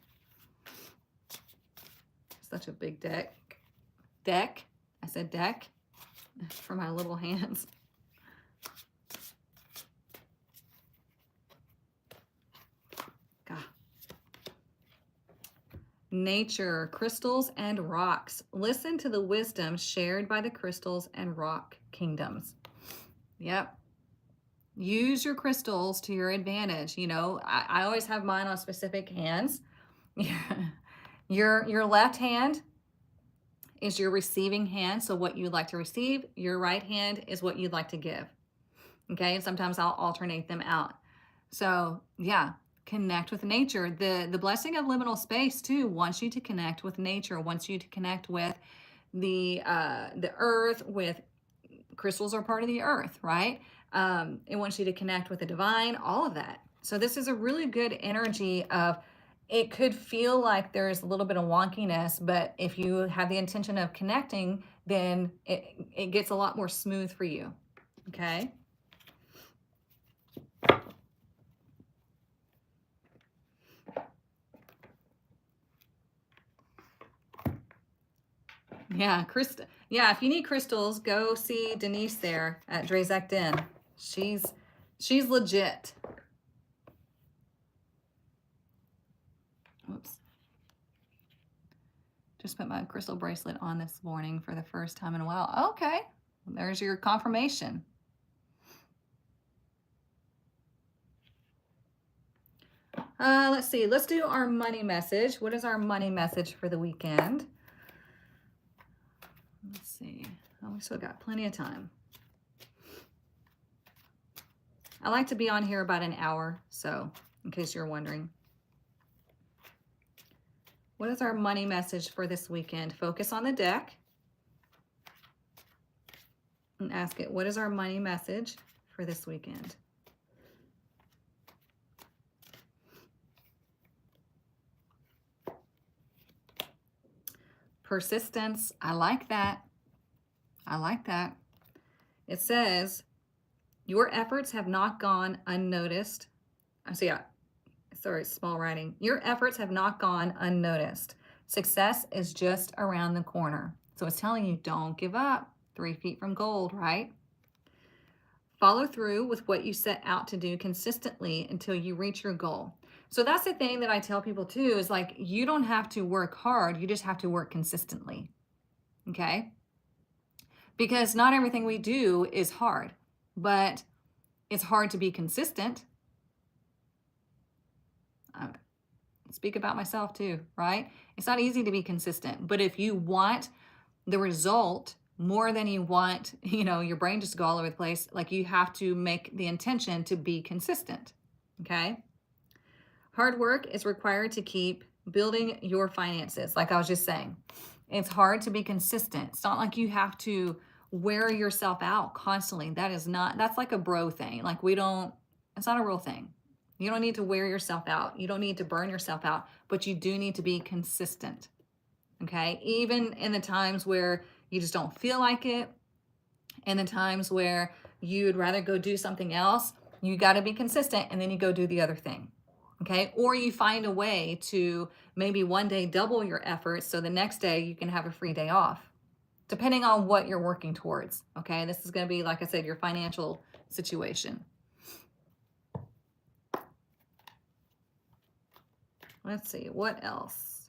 Such a big deck. I said deck for my little hands. God. Nature, crystals, and rocks. Listen to the wisdom shared by the crystals and rock kingdoms. Yep. Use your crystals to your advantage. I always have mine on specific hands. Your left hand is your receiving hand, so what you'd like to receive. Your right hand is what you'd like to give. Okay, and sometimes I'll alternate them out. So yeah, connect with nature. The blessing of liminal space too wants you to connect with nature, wants you to connect with the earth. With crystals are part of the earth, right? It wants you to connect with the divine, all of that. So this is a really good energy of, it could feel like there's a little bit of wonkiness, but if you have the intention of connecting, then it gets a lot more smooth for you. Okay. Yeah, yeah, if you need crystals, go see Denise there at Drazek Den. She's legit. Whoops. Just put my crystal bracelet on this morning for the first time in a while. Okay, there's your confirmation. Let's see. Let's do our money message. What is our money message for the weekend? Let's see. Oh, we still got plenty of time. I like to be on here about an hour, so in case you're wondering. What is our money message for this weekend? Focus on the deck and ask it, what is our money message for this weekend? Persistence. I like that. I like that. It says, your efforts have not gone unnoticed. Sorry, small writing. Your efforts have not gone unnoticed. Success is just around the corner. So it's telling you, don't give up. 3 feet from gold, right? Follow through with what you set out to do consistently until you reach your goal. So that's the thing that I tell people too, is like, you don't have to work hard. You just have to work consistently. Okay? Because not everything we do is hard, but it's hard to be consistent. I speak about myself too, right? It's not easy to be consistent, but if you want the result more than you want, your brain just go all over the place. Like, you have to make the intention to be consistent. Okay. Hard work is required to keep building your finances. Like I was just saying, it's hard to be consistent. It's not like you have to wear yourself out constantly. That's like a bro thing. Like, it's not a real thing. You don't need to wear yourself out. You don't need to burn yourself out, but you do need to be consistent. Okay. Even in the times where you just don't feel like it, and the times where you'd rather go do something else, you got to be consistent, and then you go do the other thing. Okay. Or you find a way to maybe one day double your efforts so the next day you can have a free day off, depending on what you're working towards. Okay. This is going to be, like I said, your financial situation. Let's see, what else?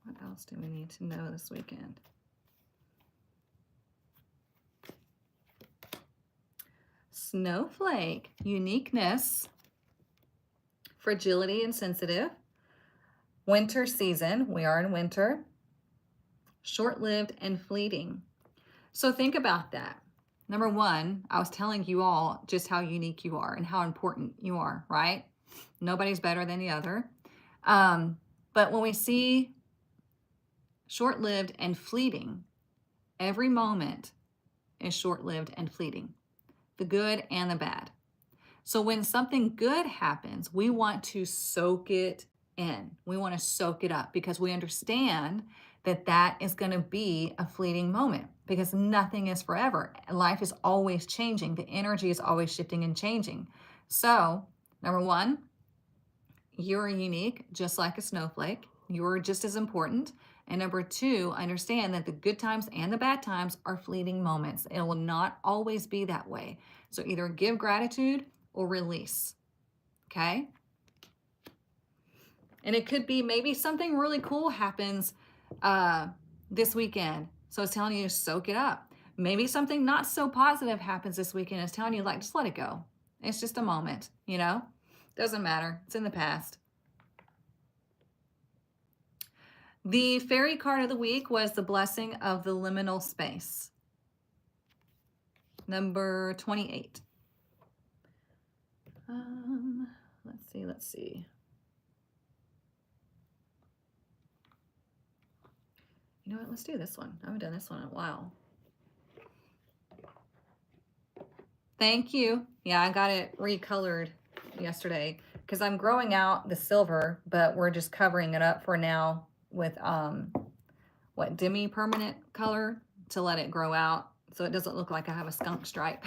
What else do we need to know this weekend? Snowflake, uniqueness, fragility and sensitive. Winter season, we are in winter. Short-lived and fleeting. So think about that. Number one, I was telling you all just how unique you are and how important you are, right? Nobody's better than the other. But when we see short-lived and fleeting, every moment is short-lived and fleeting, the good and the bad. So when something good happens, we want to soak it in. We want to soak it up because we understand that that is going to be a fleeting moment, because nothing is forever. Life is always changing. The energy is always shifting and changing. So, number one, you're unique, just like a snowflake. You're just as important. And number two, understand that the good times and the bad times are fleeting moments. It will not always be that way. So either give gratitude or release. Okay? And it could be maybe something really cool happens this weekend. So it's telling you to soak it up. Maybe something not so positive happens this weekend. It's telling you, like, just let it go. It's just a moment, Doesn't matter. It's in the past. The fairy card of the week was the blessing of the liminal space. Number 28. Let's see. You know what? Let's do this one. I haven't done this one in a while. Thank you. Yeah, I got it recolored yesterday because I'm growing out the silver, but we're just covering it up for now with demi-permanent color to let it grow out so it doesn't look like I have a skunk stripe.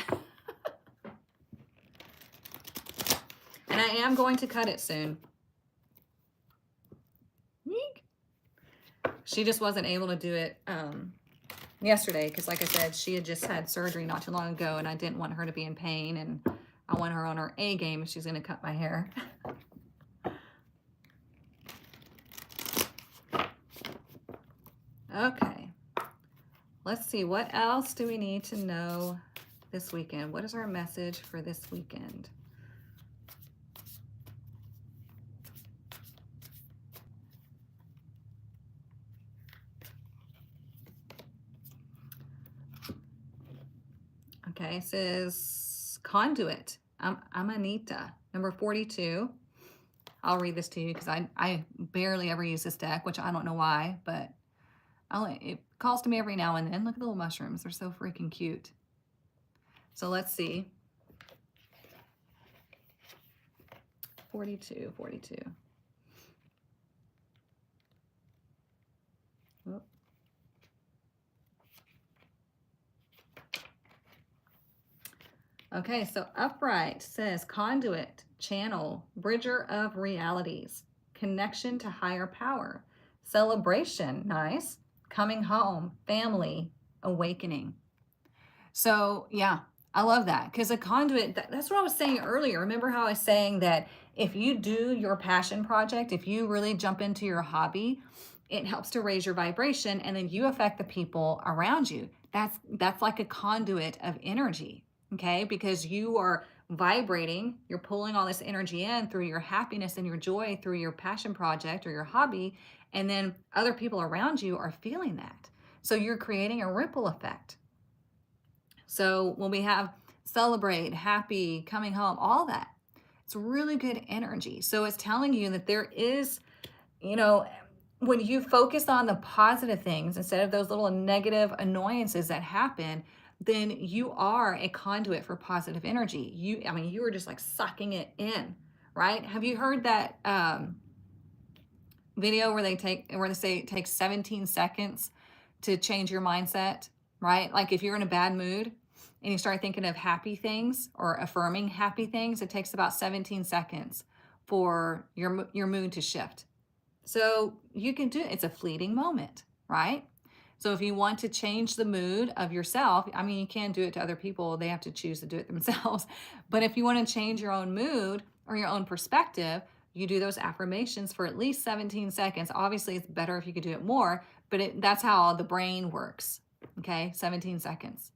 And I am going to cut it soon. She just wasn't able to do it yesterday because, like I said, she had just had surgery not too long ago, and I didn't want her to be in pain, and I want her on her A game if she's going to cut my hair. Okay. Let's see. What else do we need to know this weekend? What is our message for this weekend? Okay, it says conduit. Amanita, number 42. I'll read this to you because I barely ever use this deck, which I don't know why, but it calls to me every now and then. Look at the little mushrooms. They're so freaking cute. So let's see. 42. Oh. Okay, so upright says conduit, channel, bridger of realities, connection to higher power, celebration, nice, coming home, family, awakening. So yeah, I love that because a conduit, that's what I was saying earlier. Remember how I was saying that if you do your passion project, if you really jump into your hobby, it helps to raise your vibration, and then you affect the people around you. That's like a conduit of energy. Okay, because you are vibrating, you're pulling all this energy in through your happiness and your joy, through your passion project or your hobby, and then other people around you are feeling that. So you're creating a ripple effect. So when we have celebrate, happy, coming home, all that, it's really good energy. So it's telling you that there is, you know, when you focus on the positive things instead of those little negative annoyances that happen, then you are a conduit for positive energy. I mean, you are just like sucking it in, right? Have you heard that video where they say it takes 17 seconds to change your mindset, right? Like if you're in a bad mood and you start thinking of happy things or affirming happy things, it takes about 17 seconds for your mood to shift. So you can do it. It's a fleeting moment, right? So if you want to change the mood of yourself, I mean, you can do it to other people. They have to choose to do it themselves. But if you want to change your own mood or your own perspective, you do those affirmations for at least 17 seconds. Obviously, it's better if you could do it more, but that's how the brain works. Okay, 17 seconds.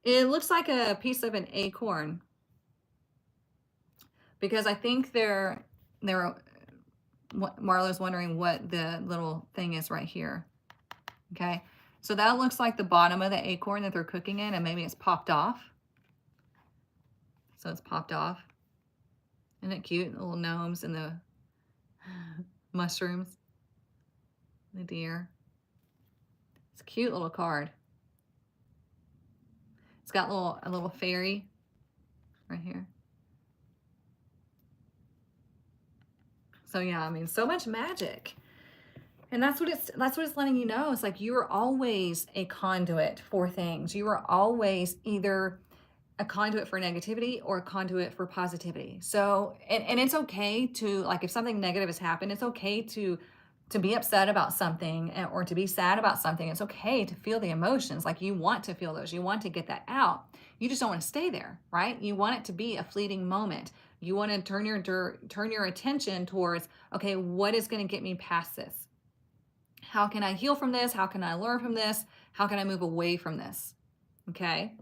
It looks like a piece of an acorn, because I think Marlo's wondering what the little thing is right here. Okay, so that looks like the bottom of the acorn that they're cooking in, and maybe it's popped off. So it's popped off. Isn't it cute? The little gnomes and the mushrooms, the deer. It's a cute little card. It's got a little fairy right here. So yeah, I mean, so much magic. And that's what it's letting you know. It's like you are always a conduit for things. You are always either a conduit for negativity or a conduit for positivity. So, and it's okay to, like, if something negative has happened, it's okay to be upset about something or to be sad about something. It's okay to feel the emotions. Like, you want to feel those. You want to get that out. You just don't want to stay there, right? You want it to be a fleeting moment. You want to turn your attention towards, okay, what is going to get me past this? How can I heal from this? How can I learn from this? How can I move away from this? Okay.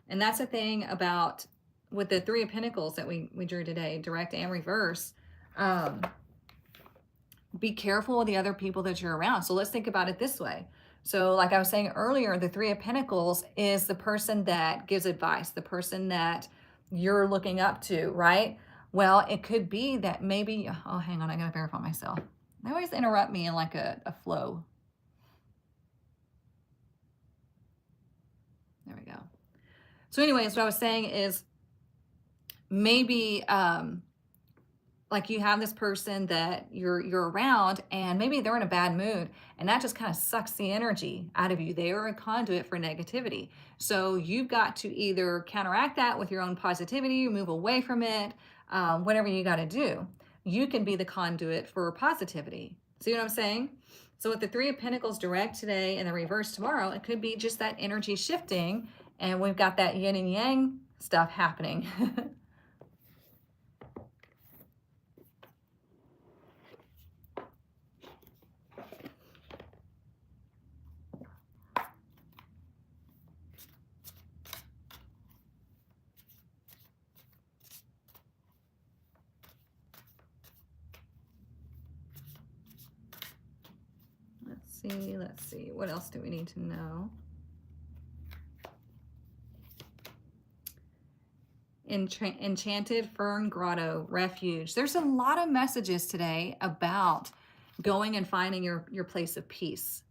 And that's the thing about with the Three of Pentacles that we drew today, direct and reverse. Be careful of the other people that you're around. So let's think about it this way. So like I was saying earlier, the Three of Pentacles is the person that gives advice, the person that you're looking up to, right? Well, it could be that maybe, oh, hang on, I gotta verify myself. They always interrupt me in like a flow. There we go. So anyways, what I was saying is maybe like you have this person that you're around, and maybe they're in a bad mood, and that just kind of sucks the energy out of you. They are a conduit for negativity. So you've got to either counteract that with your own positivity, move away from it, whatever you got to do. You can be the conduit for positivity. See what I'm saying? So with the Three of Pentacles direct today and the reverse tomorrow, it could be just that energy shifting, and we've got that yin and yang stuff happening. Let's see. What else do we need to know? Enchanted Fern Grotto Refuge. There's a lot of messages today about going and finding your place of peace.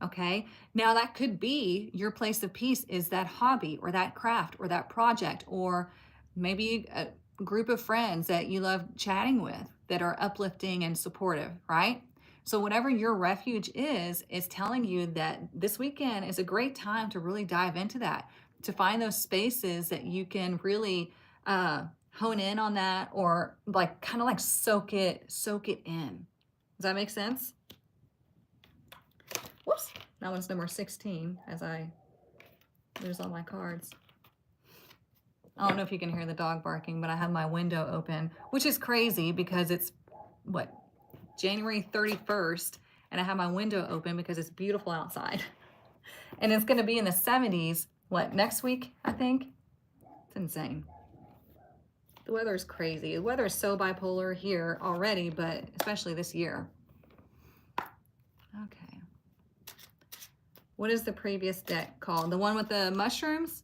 Okay. Now that could be your place of peace is that hobby or that craft or that project, or maybe a group of friends that you love chatting with that are uplifting and supportive, right? So whatever your refuge is telling you that this weekend is a great time to really dive into that, to find those spaces that you can really hone in on that, or like kind of like soak it in. Does that make sense? Whoops, that one's number 16 as I lose all my cards. I don't know if you can hear the dog barking, but I have my window open, which is crazy because it's what, January 31st, and I have my window open because it's beautiful outside. And it's going to be in the 70s, what, next week, I think? It's insane. The weather is crazy. The weather is so bipolar here already, but especially this year. Okay. What is the previous deck called? The one with the mushrooms?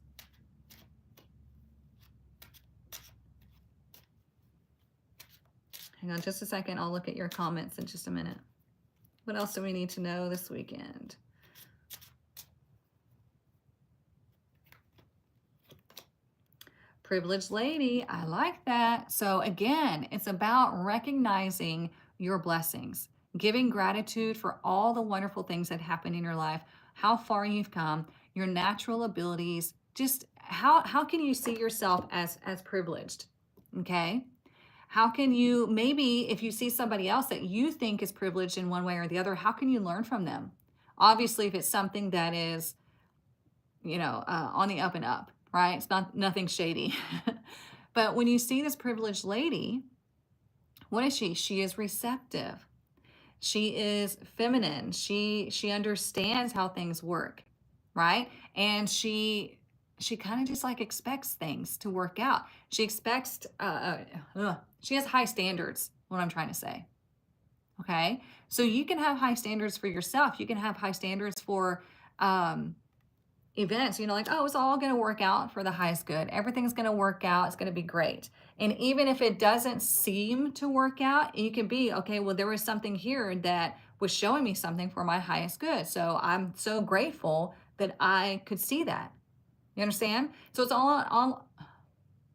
Hang on just a second. I'll look at your comments in just a minute. What else do we need to know this weekend? Privileged lady, I like that. So again, it's about recognizing your blessings, giving gratitude for all the wonderful things that happen in your life, how far you've come, your natural abilities, just how can you see yourself as privileged? Okay? How can you, maybe if you see somebody else that you think is privileged in one way or the other, how can you learn from them? Obviously, if it's something that is, on the up and up, right? It's not nothing shady. But when you see this privileged lady, what is she? She is receptive. She is feminine. She understands how things work, right? And she kind of just like expects things to work out. She expects she has high standards, what I'm trying to say. Okay? So you can have high standards for yourself. You can have high standards for events, like, oh, it's all going to work out for the highest good. Everything's going to work out. It's going to be great. And even if it doesn't seem to work out, you can be, okay, well, there was something here that was showing me something for my highest good. So I'm so grateful that I could see that. You understand? So it's all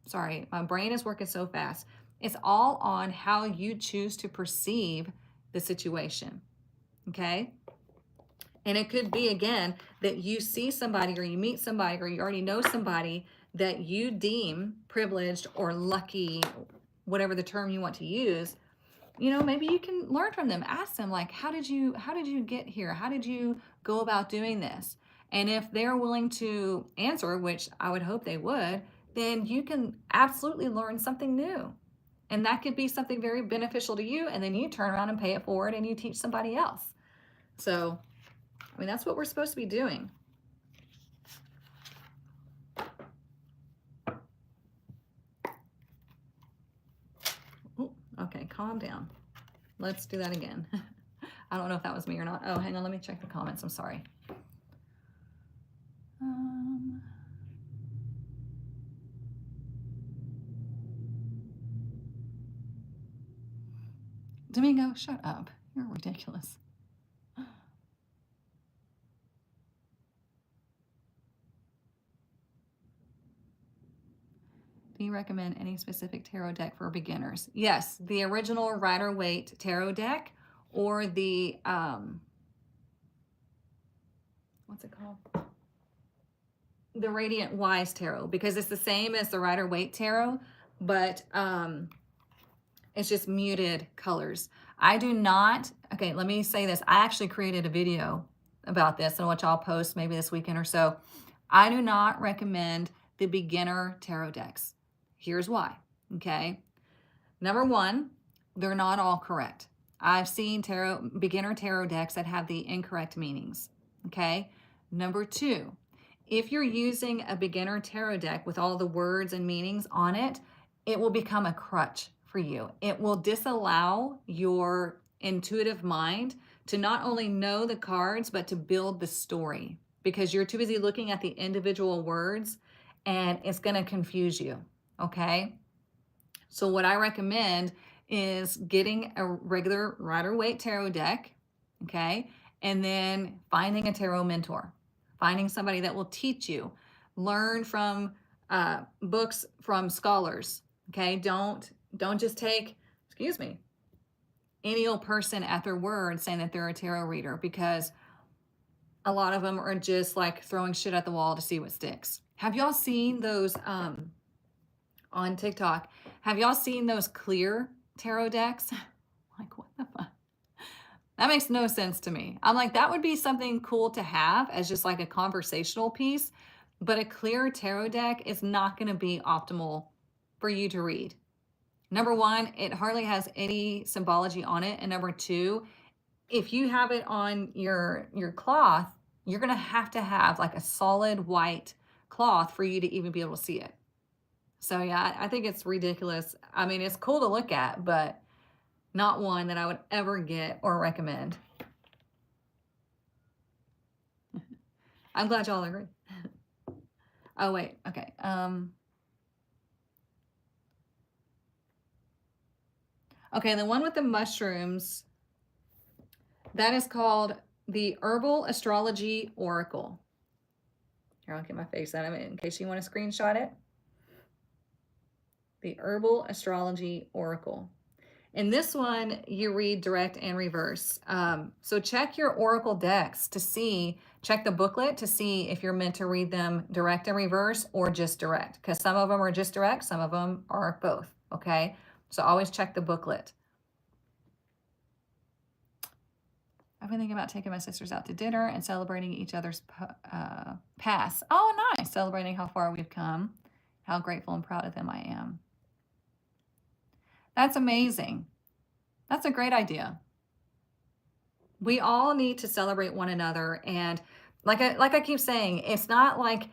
sorry, my brain is working so fast. It's all on how you choose to perceive the situation. Okay? And it could be, again, that you see somebody or you meet somebody or you already know somebody that you deem privileged or lucky, whatever the term you want to use. Maybe you can learn from them. Ask them, like, how did you get here? How did you go about doing this? And if they're willing to answer, which I would hope they would, then you can absolutely learn something new. And that could be something very beneficial to you. And then you turn around and pay it forward and you teach somebody else. So, that's what we're supposed to be doing. Ooh, okay, calm down. Let's do that again. I don't know if that was me or not. Oh, hang on, let me check the comments. I'm sorry. Domingo, shut up. You're ridiculous. Do you recommend any specific tarot deck for beginners? Yes, the original Rider-Waite tarot deck or the, what's it called? The Radiant Wise Tarot, because it's the same as the Rider-Waite tarot, but it's just muted colors. I do not, okay, let me say this. I actually created a video about this, and which I'll post maybe this weekend or so. I do not recommend the beginner tarot decks. Here's why, okay? Number one, they're not all correct. I've seen beginner tarot decks that have the incorrect meanings, okay? Number two, if you're using a beginner tarot deck with all the words and meanings on it, it will become a crutch for you. It will disallow your intuitive mind to not only know the cards, but to build the story, because you're too busy looking at the individual words and it's going to confuse you. Okay. So what I recommend is getting a regular Rider-Waite tarot deck. Okay. And then finding a tarot mentor, finding somebody that will teach you, learn from books from scholars. Okay. Don't just take, any old person at their word saying that they're a tarot reader, because a lot of them are just like throwing shit at the wall to see what sticks. Have y'all seen those on TikTok? Have y'all seen those clear tarot decks? Like, what the fuck? That makes no sense to me. I'm like, that would be something cool to have as just like a conversational piece, but a clear tarot deck is not going to be optimal for you to read. Number one, it hardly has any symbology on it. And number two, if you have it on your cloth, you're going to have like a solid white cloth for you to even be able to see it. So yeah, I think it's ridiculous. I mean, it's cool to look at, but not one that I would ever get or recommend. I'm glad y'all agree. Oh, wait. Okay. Okay, the one with the mushrooms, that is called the Herbal Astrology Oracle. Here, I'll get my face out of it in case you want to screenshot it. The Herbal Astrology Oracle. In this one, you read direct and reverse. So check your oracle decks to see, check the booklet to see if you're meant to read them direct and reverse or just direct. Because some of them are just direct, some of them are both, okay? So always check the booklet. I've been thinking about taking my sisters out to dinner and celebrating each other's past. Oh, nice. Celebrating how far we've come, how grateful and proud of them I am. That's amazing. That's a great idea. We all need to celebrate one another. And like I keep saying, it's not like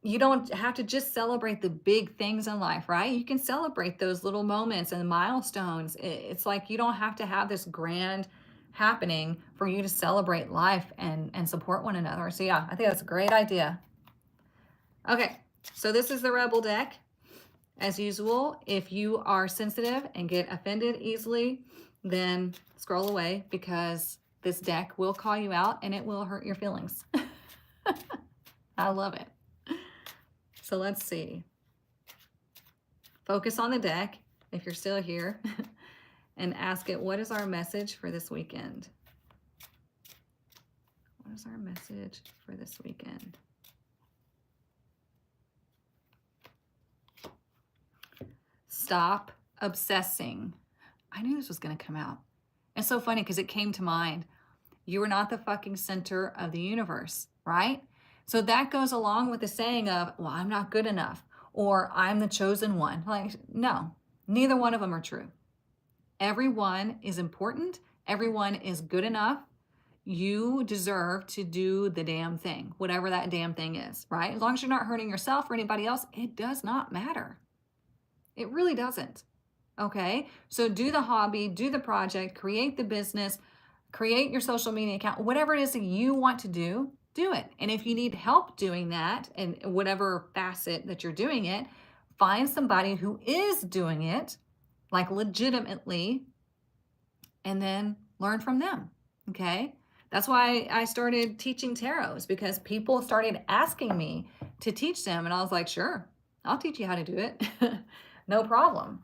you don't have to just celebrate the big things in life, right? You can celebrate those little moments and milestones. It's like you don't have to have this grand happening for you to celebrate life and support one another. So yeah, I think that's a great idea. Okay, so this is the Rebel deck. As usual, if you are sensitive and get offended easily, then scroll away because this deck will call you out and it will hurt your feelings. I love it. So let's see. Focus on the deck if you're still here and ask it, what is our message for this weekend? What is our message for this weekend? Stop obsessing. I knew this was going to come out. It's so funny because it came to mind. You are not the fucking center of the universe, right? So that goes along with the saying of, well, I'm not good enough, or I'm the chosen one. Like, no, neither one of them are true. Everyone is important. Everyone is good enough. You deserve to do the damn thing, whatever that damn thing is, right? As long as you're not hurting yourself or anybody else, it does not matter. It really doesn't. Okay, so do the hobby, do the project, create the business, create your social media account, whatever it is that you want to do it. And if you need help doing that in whatever facet that you're doing it, find somebody who is doing it, like legitimately, and then learn from them. Okay, that's why I started teaching tarots, because people started asking me to teach them, and I was like, sure, I'll teach you how to do it. No problem.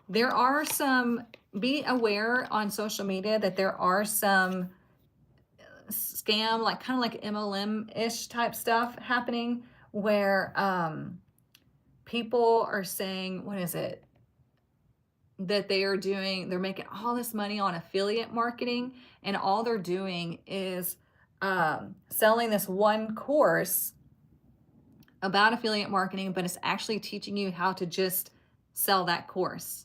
There are some, be aware on social media that there are some scam, like kind of like MLM-ish type stuff happening where people are saying, what is it? That they are doing, they're making all this money on affiliate marketing, and all they're doing is selling this one course about affiliate marketing, but it's actually teaching you how to just sell that course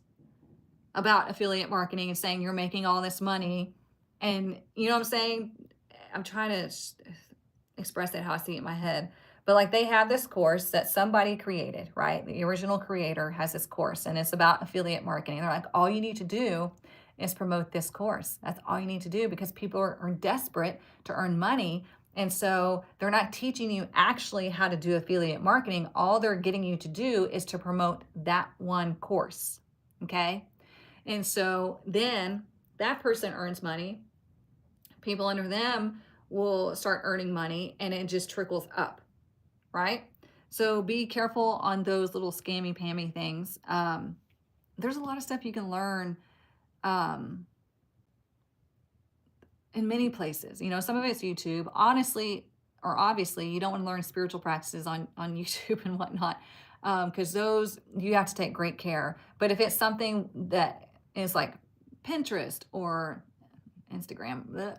about affiliate marketing and saying you're making all this money. And you know what I'm saying? I'm trying to express it how I see it in my head. But like, they have this course that somebody created, right? The original creator has this course and it's about affiliate marketing. They're like, all you need to do is promote this course. That's all you need to do, because people are desperate to earn money. And so they're not teaching you actually how to do affiliate marketing. All they're getting you to do is to promote that one course, okay? And so then that person earns money. People under them will start earning money, and it just trickles up, right? So be careful on those little scammy-pammy things. There's a lot of stuff you can learn in many places. You know, some of it's YouTube. Honestly, or obviously, you don't want to learn spiritual practices on YouTube and whatnot, because those, you have to take great care. But if it's something that is like Pinterest or Instagram,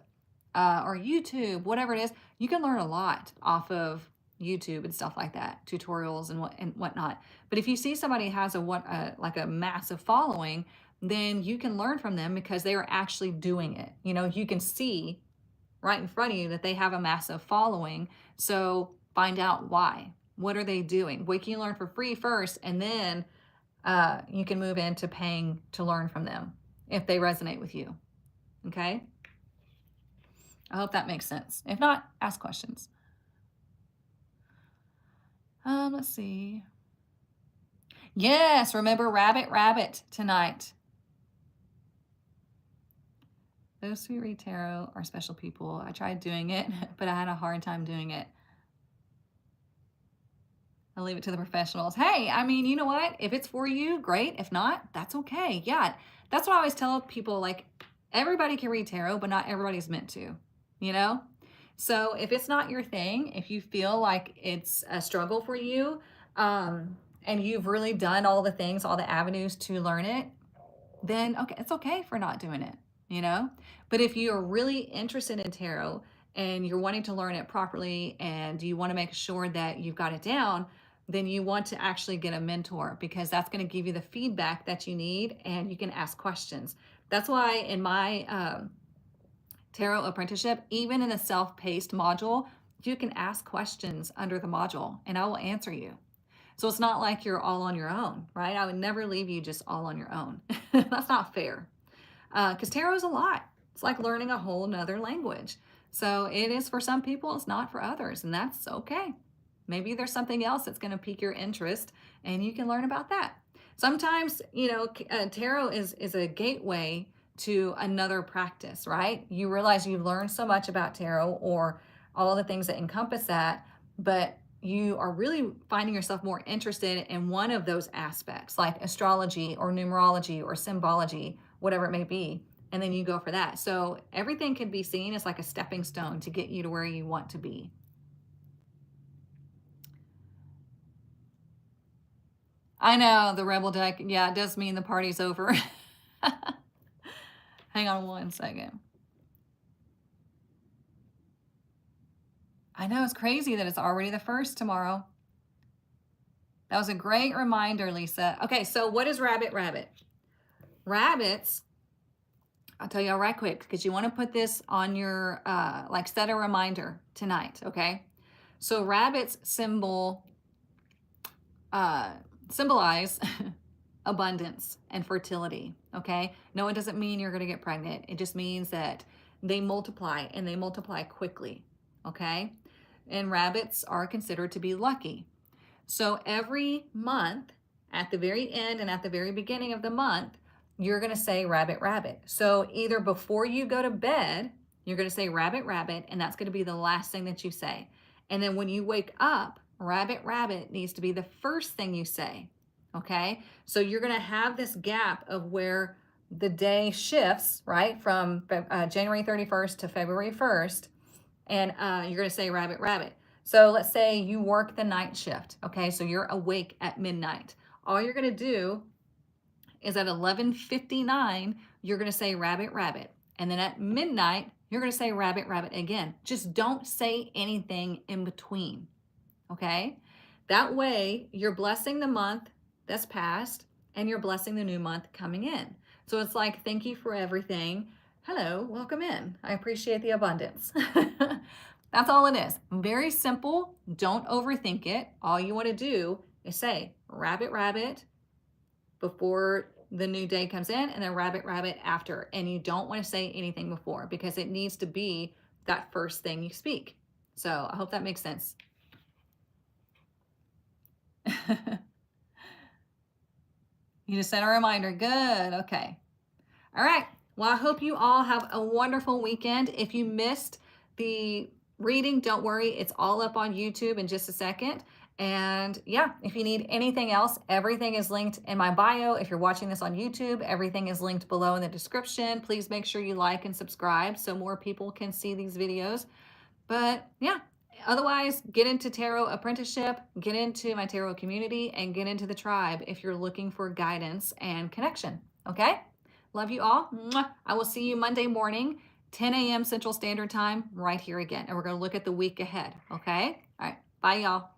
or YouTube, whatever it is, you can learn a lot off of YouTube and stuff like that, tutorials and whatnot. But if you see somebody has like a massive following, then you can learn from them because they are actually doing it. You know, you can see, right in front of you that they have a massive following. So find out why. What are they doing? What can you learn for free first? And then you can move into paying to learn from them if they resonate with you. Okay? I hope that makes sense. If not, ask questions. Let's see. Yes, remember Rabbit Rabbit tonight. Those who read tarot are special people. I tried doing it, but I had a hard time doing it. I'll leave it to the professionals. Hey, I mean, you know what? If it's for you, great. If not, that's okay. Yeah, that's what I always tell people. Like, everybody can read tarot, but not everybody's meant to, you know? So if it's not your thing, if you feel like it's a struggle for you, and you've really done all the things, all the avenues to learn it, then okay, it's okay for not doing it, you know? But if you're really interested in tarot and you're wanting to learn it properly and you want to make sure that you've got it down, then you want to actually get a mentor, because that's going to give you the feedback that you need and you can ask questions. That's why in my Tarot Apprenticeship, even in the self-paced module, you can ask questions under the module and I will answer you. So it's not like you're all on your own, right? I would never leave you just all on your own. That's not fair. Because tarot is a lot. It's like learning a whole nother language. So it is for some people, it's not for others, and that's okay. Maybe there's something else that's going to pique your interest and you can learn about that. Sometimes, you know, tarot is a gateway to another practice, right? You realize you've learned so much about tarot or all the things that encompass that, but you are really finding yourself more interested in one of those aspects, like astrology or numerology or symbology, whatever it may be, and then you go for that. So everything can be seen as like a stepping stone to get you to where you want to be. I know, the Rebel deck, yeah, it does mean the party's over. Hang on one second. I know, it's crazy that it's already the 1st tomorrow. That was a great reminder, Lisa. Okay, so what is Rabbit Rabbit? Rabbits, I'll tell you all right quick, because you want to put this on your, like set a reminder tonight, okay? So rabbits symbolize abundance and fertility, okay? No, it doesn't mean you're going to get pregnant. It just means that they multiply and they multiply quickly, okay? And rabbits are considered to be lucky. So every month, at the very end and at the very beginning of the month, you're going to say Rabbit Rabbit. So either before you go to bed, you're going to say Rabbit Rabbit, and that's going to be the last thing that you say. And then when you wake up, Rabbit Rabbit needs to be the first thing you say, okay? So you're going to have this gap of where the day shifts, right, from January 31st to February 1st, and you're going to say Rabbit Rabbit. So let's say you work the night shift, okay? So you're awake at midnight. All you're going to do is at 11:59, you're going to say Rabbit Rabbit. And then at midnight, you're going to say Rabbit Rabbit again. Just don't say anything in between, okay? That way, you're blessing the month that's passed and you're blessing the new month coming in. So it's like, thank you for everything. Hello, welcome in. I appreciate the abundance. That's all it is. Very simple. Don't overthink it. All you want to do is say Rabbit Rabbit before the new day comes in and then Rabbit Rabbit after. And you don't want to say anything before because it needs to be that first thing you speak. So I hope that makes sense. You just set a reminder. Good. Okay. All right. Well, I hope you all have a wonderful weekend. If you missed the reading, don't worry. It's all up on YouTube in just a second. And yeah, if you need anything else, everything is linked in my bio. If you're watching this on YouTube, everything is linked below in the description. Please make sure you like and subscribe so more people can see these videos. But yeah, otherwise, get into Tarot Apprenticeship, get into my tarot community, and get into the tribe if you're looking for guidance and connection. Okay? Love you all. Mwah. I will see you Monday morning, 10 a.m. Central Standard Time, right here again. And we're going to look at the week ahead. Okay? All right. Bye, y'all.